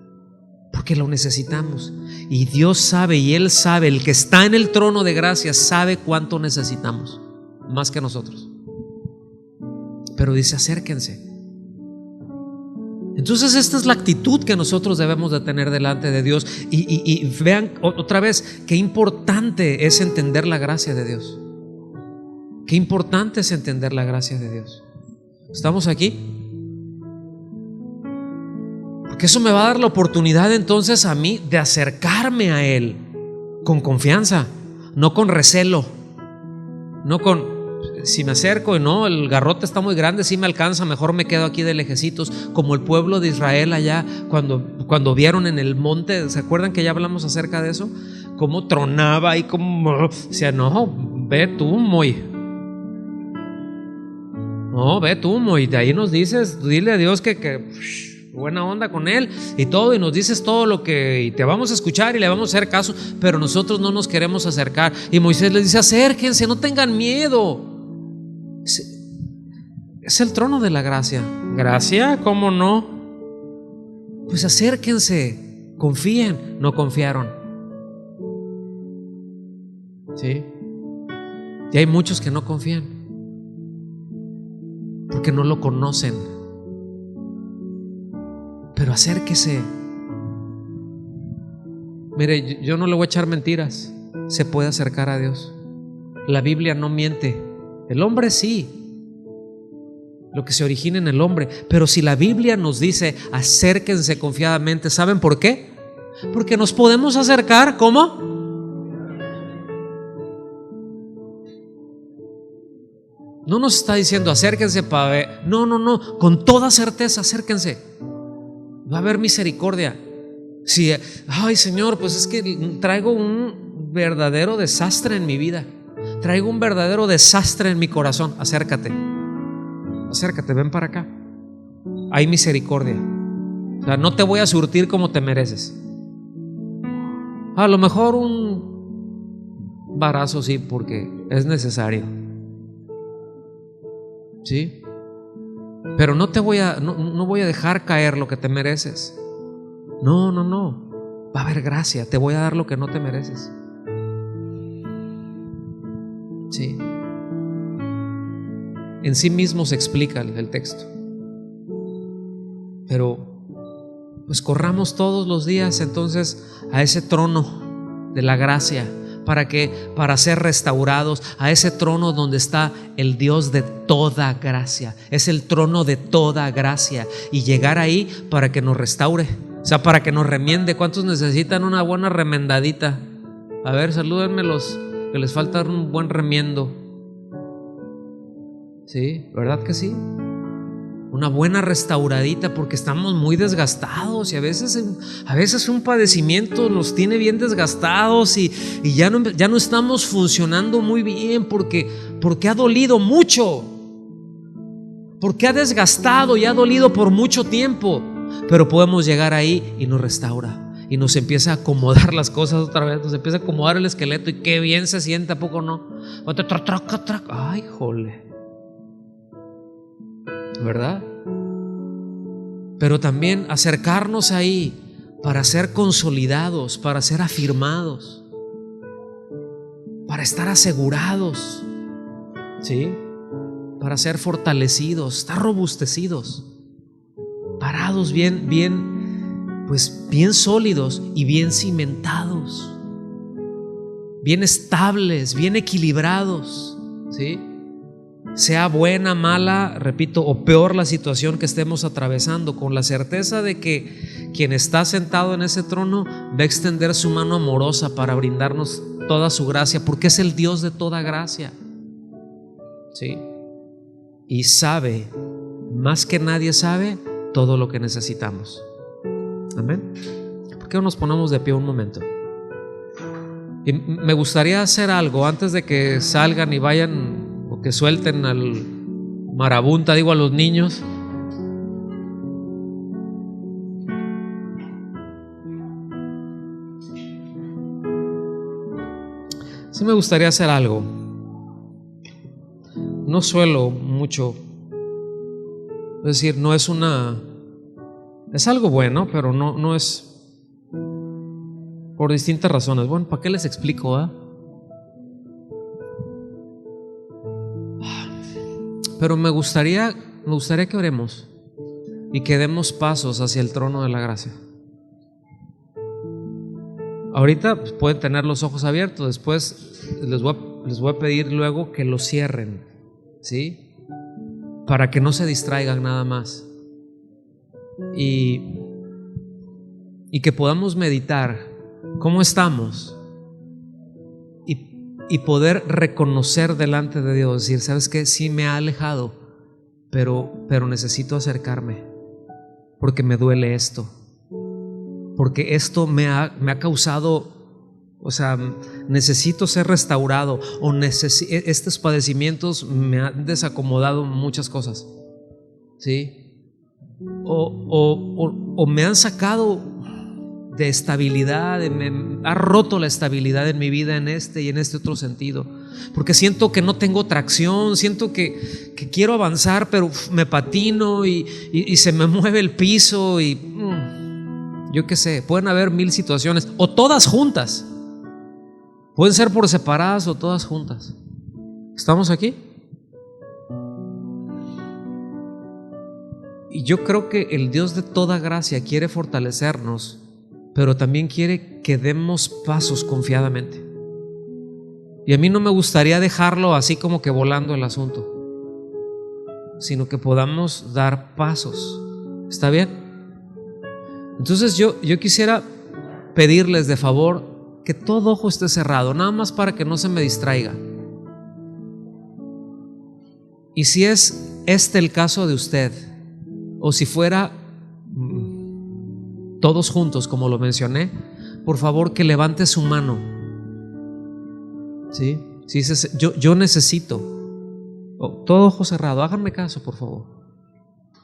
porque lo necesitamos. Y Dios sabe, y Él sabe, el que está en el trono de gracia sabe cuánto necesitamos, más que nosotros. Pero dice acérquense. Entonces esta es la actitud que nosotros debemos de tener delante de Dios. Y vean otra vez qué importante es entender la gracia de Dios. Qué importante es entender la gracia de Dios. ¿Estamos aquí? Porque eso me va a dar la oportunidad entonces a mí de acercarme a Él con confianza, no con recelo, no con si me acerco y no, el garrote está muy grande, si me alcanza, mejor me quedo aquí de lejecitos, como el pueblo de Israel allá cuando vieron en el monte. ¿Se acuerdan que ya hablamos acerca de eso? Cómo tronaba y cómo decía, no, ve tú, Moy. No, ve tú, Moy. Y de ahí nos dices, dile a Dios que buena onda con Él y todo, y nos dices todo lo que, y te vamos a escuchar y le vamos a hacer caso, pero nosotros no nos queremos acercar. Y Moisés les dice, acérquense, no tengan miedo. Es el trono de la gracia, ¿Gracia? ¿Cómo no? Pues acérquense, confíen. No confiaron. ¿Sí? Y hay muchos que no confían porque no lo conocen. Pero acérquese. Mire, yo no le voy a echar mentiras. Se puede acercar a Dios. La Biblia no miente. El hombre sí, lo que se origina en el hombre. Pero si la Biblia nos dice acérquense confiadamente, ¿saben por qué? Porque nos podemos acercar. ¿Cómo? No nos está diciendo acérquense para ver. No, con toda certeza acérquense. Va a haber misericordia. Si, ay Señor, pues es que traigo un verdadero desastre en mi vida, traigo un verdadero desastre en mi corazón. Acércate, ven para acá. Hay misericordia. O sea, no te voy a surtir como te mereces. A lo mejor un barazo sí, porque es necesario. ¿Sí? Pero no voy a dejar caer lo que te mereces. No. Va a haber gracia. Te voy a dar lo que no te mereces. Sí. En sí mismo se explica el texto. Pero pues corramos todos los días entonces a ese trono de la gracia. Para ser restaurados, a ese trono donde está el Dios de toda gracia. Es el trono de toda gracia. Y llegar ahí para que nos restaure, o sea, para que nos remiende. ¿Cuántos necesitan una buena remendadita? A ver, salúdenme los que les falta un buen remiendo. ¿Sí? ¿Verdad que sí? Una buena restauradita, porque estamos muy desgastados y a veces un padecimiento nos tiene bien desgastados y ya no estamos funcionando muy bien porque ha dolido mucho, porque ha desgastado y ha dolido por mucho tiempo. Pero podemos llegar ahí y nos restaura y nos empieza a acomodar las cosas otra vez, nos empieza a acomodar el esqueleto y qué bien se siente, ¿a poco no? Ay, jole, ¿verdad? Pero también acercarnos ahí para ser consolidados, para ser afirmados, para estar asegurados, ¿sí? Para ser fortalecidos, estar robustecidos, parados bien sólidos y bien cimentados, bien estables, bien equilibrados, ¿sí? Sea buena, mala, repito, o peor la situación que estemos atravesando, con la certeza de que quien está sentado en ese trono va a extender su mano amorosa para brindarnos toda su gracia, porque es el Dios de toda gracia, ¿sí? Y sabe, más que nadie sabe, todo lo que necesitamos. Amén. ¿Por qué no nos ponemos de pie un momento? Y me gustaría hacer algo antes de que salgan y vayan, o que suelten al marabunta, digo, a los niños. Sí me gustaría hacer algo. No suelo mucho, es decir, es algo bueno, pero no es, por distintas razones. Bueno, ¿para qué les explico? Pero me gustaría que oremos y que demos pasos hacia el trono de la gracia. Ahorita pueden tener los ojos abiertos, después les voy a pedir luego que los cierren, ¿sí? Para que no se distraigan nada más. Y que podamos meditar cómo estamos y poder reconocer delante de Dios, decir, ¿sabes qué? Sí me ha alejado, pero necesito acercarme porque me duele esto, porque esto me ha causado, o sea, necesito ser restaurado, o estos padecimientos me han desacomodado muchas cosas, ¿sí? O me han sacado de estabilidad, me ha roto la estabilidad en mi vida en este y en este otro sentido. porque siento que no tengo tracción, siento que quiero avanzar, pero me patino y se me mueve el piso y yo qué sé, pueden haber 1000 situaciones, o todas juntas, pueden ser por separadas o todas juntas. ¿Estamos aquí? Y yo creo que el Dios de toda gracia quiere fortalecernos, pero también quiere que demos pasos confiadamente. Y a mí no me gustaría dejarlo así como que volando el asunto, sino que podamos dar pasos. ¿Está bien? Entonces yo quisiera pedirles de favor que todo ojo esté cerrado, nada más para que no se me distraiga. Y si es este el caso de usted, o si fuera todos juntos como lo mencioné, por favor que levante su mano. ¿Sí? Si dice, yo necesito, todo ojo cerrado, háganme caso por favor.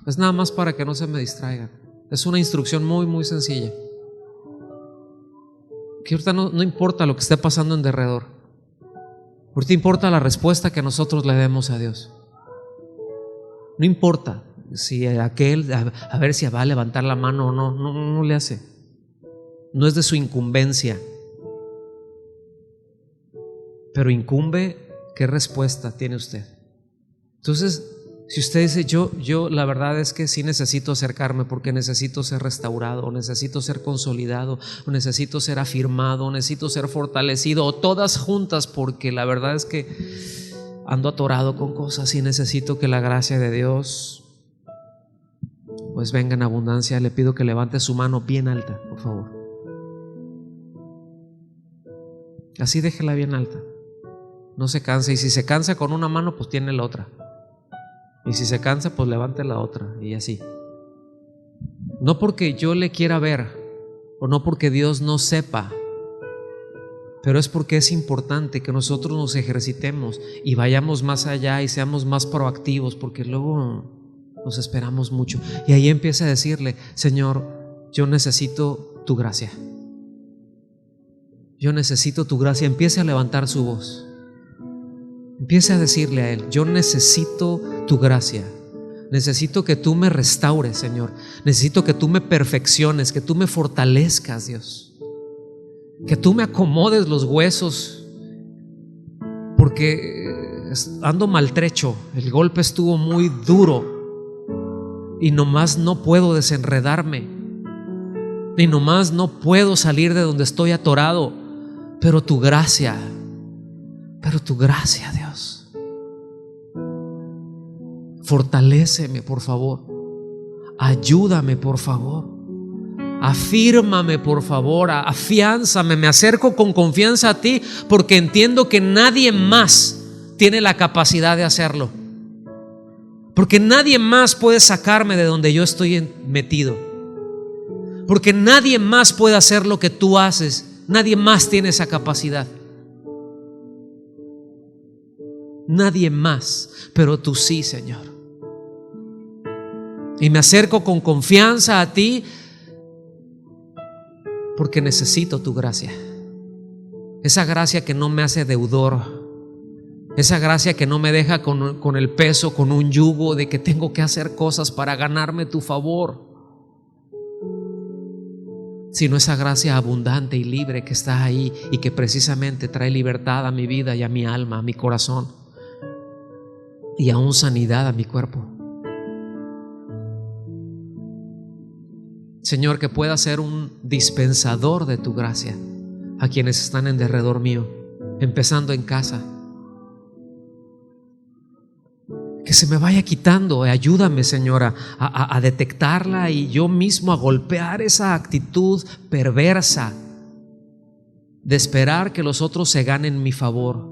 Es nada más para que no se me distraigan. Es una instrucción muy muy sencilla, que ahorita no importa lo que esté pasando en derredor, ahorita importa la respuesta que nosotros le demos a Dios. No importa si aquel, a ver si va a levantar la mano o no le hace. No es de su incumbencia, pero incumbe qué respuesta tiene usted. Entonces, si usted dice, yo la verdad es que sí necesito acercarme porque necesito ser restaurado, o necesito ser consolidado, o necesito ser afirmado, o necesito ser fortalecido, o todas juntas, porque la verdad es que ando atorado con cosas y necesito que la gracia de Dios pues venga en abundancia, le pido que levante su mano bien alta, por favor. Así déjela bien alta, no se canse, y si se cansa con una mano pues tiene la otra, y si se cansa pues levante la otra, y así. No porque yo le quiera ver, o no porque Dios no sepa, pero es porque es importante que nosotros nos ejercitemos y vayamos más allá y seamos más proactivos, porque luego nos esperamos mucho. Y ahí empieza a decirle, Señor, yo necesito tu gracia. Yo necesito tu gracia. Empiece a levantar su voz. Empiece a decirle a Él, yo necesito tu gracia. Necesito que tú me restaures, Señor. Necesito que tú me perfecciones, que tú me fortalezcas, Dios. Que tú me acomodes los huesos, porque ando maltrecho. El golpe estuvo muy duro y nomás no puedo desenredarme, y nomás no puedo salir de donde estoy atorado. Pero tu gracia, Dios, fortaléceme por favor, ayúdame por favor, afírmame por favor, afiánzame. Me acerco con confianza a ti porque entiendo que nadie más tiene la capacidad de hacerlo, porque nadie más puede sacarme de donde yo estoy metido, porque nadie más puede hacer lo que tú haces. Nadie más tiene esa capacidad, nadie más, pero tú sí, Señor. Y me acerco con confianza a ti porque necesito tu gracia. Esa gracia que no me hace deudor, esa gracia que no me deja con el peso, con un yugo de que tengo que hacer cosas para ganarme tu favor, sino esa gracia abundante y libre que está ahí y que precisamente trae libertad a mi vida y a mi alma, a mi corazón, y aún sanidad a mi cuerpo. Señor, que pueda ser un dispensador de tu gracia a quienes están en derredor mío, empezando en casa. Que se me vaya quitando. Ayúdame, Señora, a detectarla y yo mismo a golpear esa actitud perversa de esperar que los otros se ganen mi favor,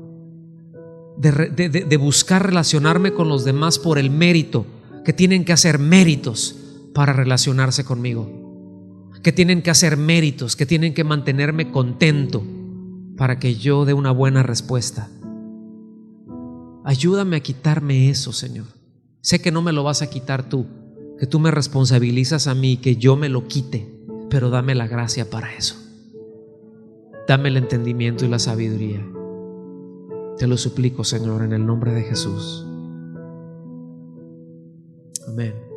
de buscar relacionarme con los demás por el mérito, que tienen que hacer méritos para relacionarse conmigo, que tienen que hacer méritos, que tienen que mantenerme contento para que yo dé una buena respuesta. Ayúdame a quitarme eso, Señor. Sé que no me lo vas a quitar tú, que tú me responsabilizas a mí, que yo me lo quite, pero dame la gracia para eso. Dame el entendimiento y la sabiduría. Te lo suplico, Señor, en el nombre de Jesús. Amén.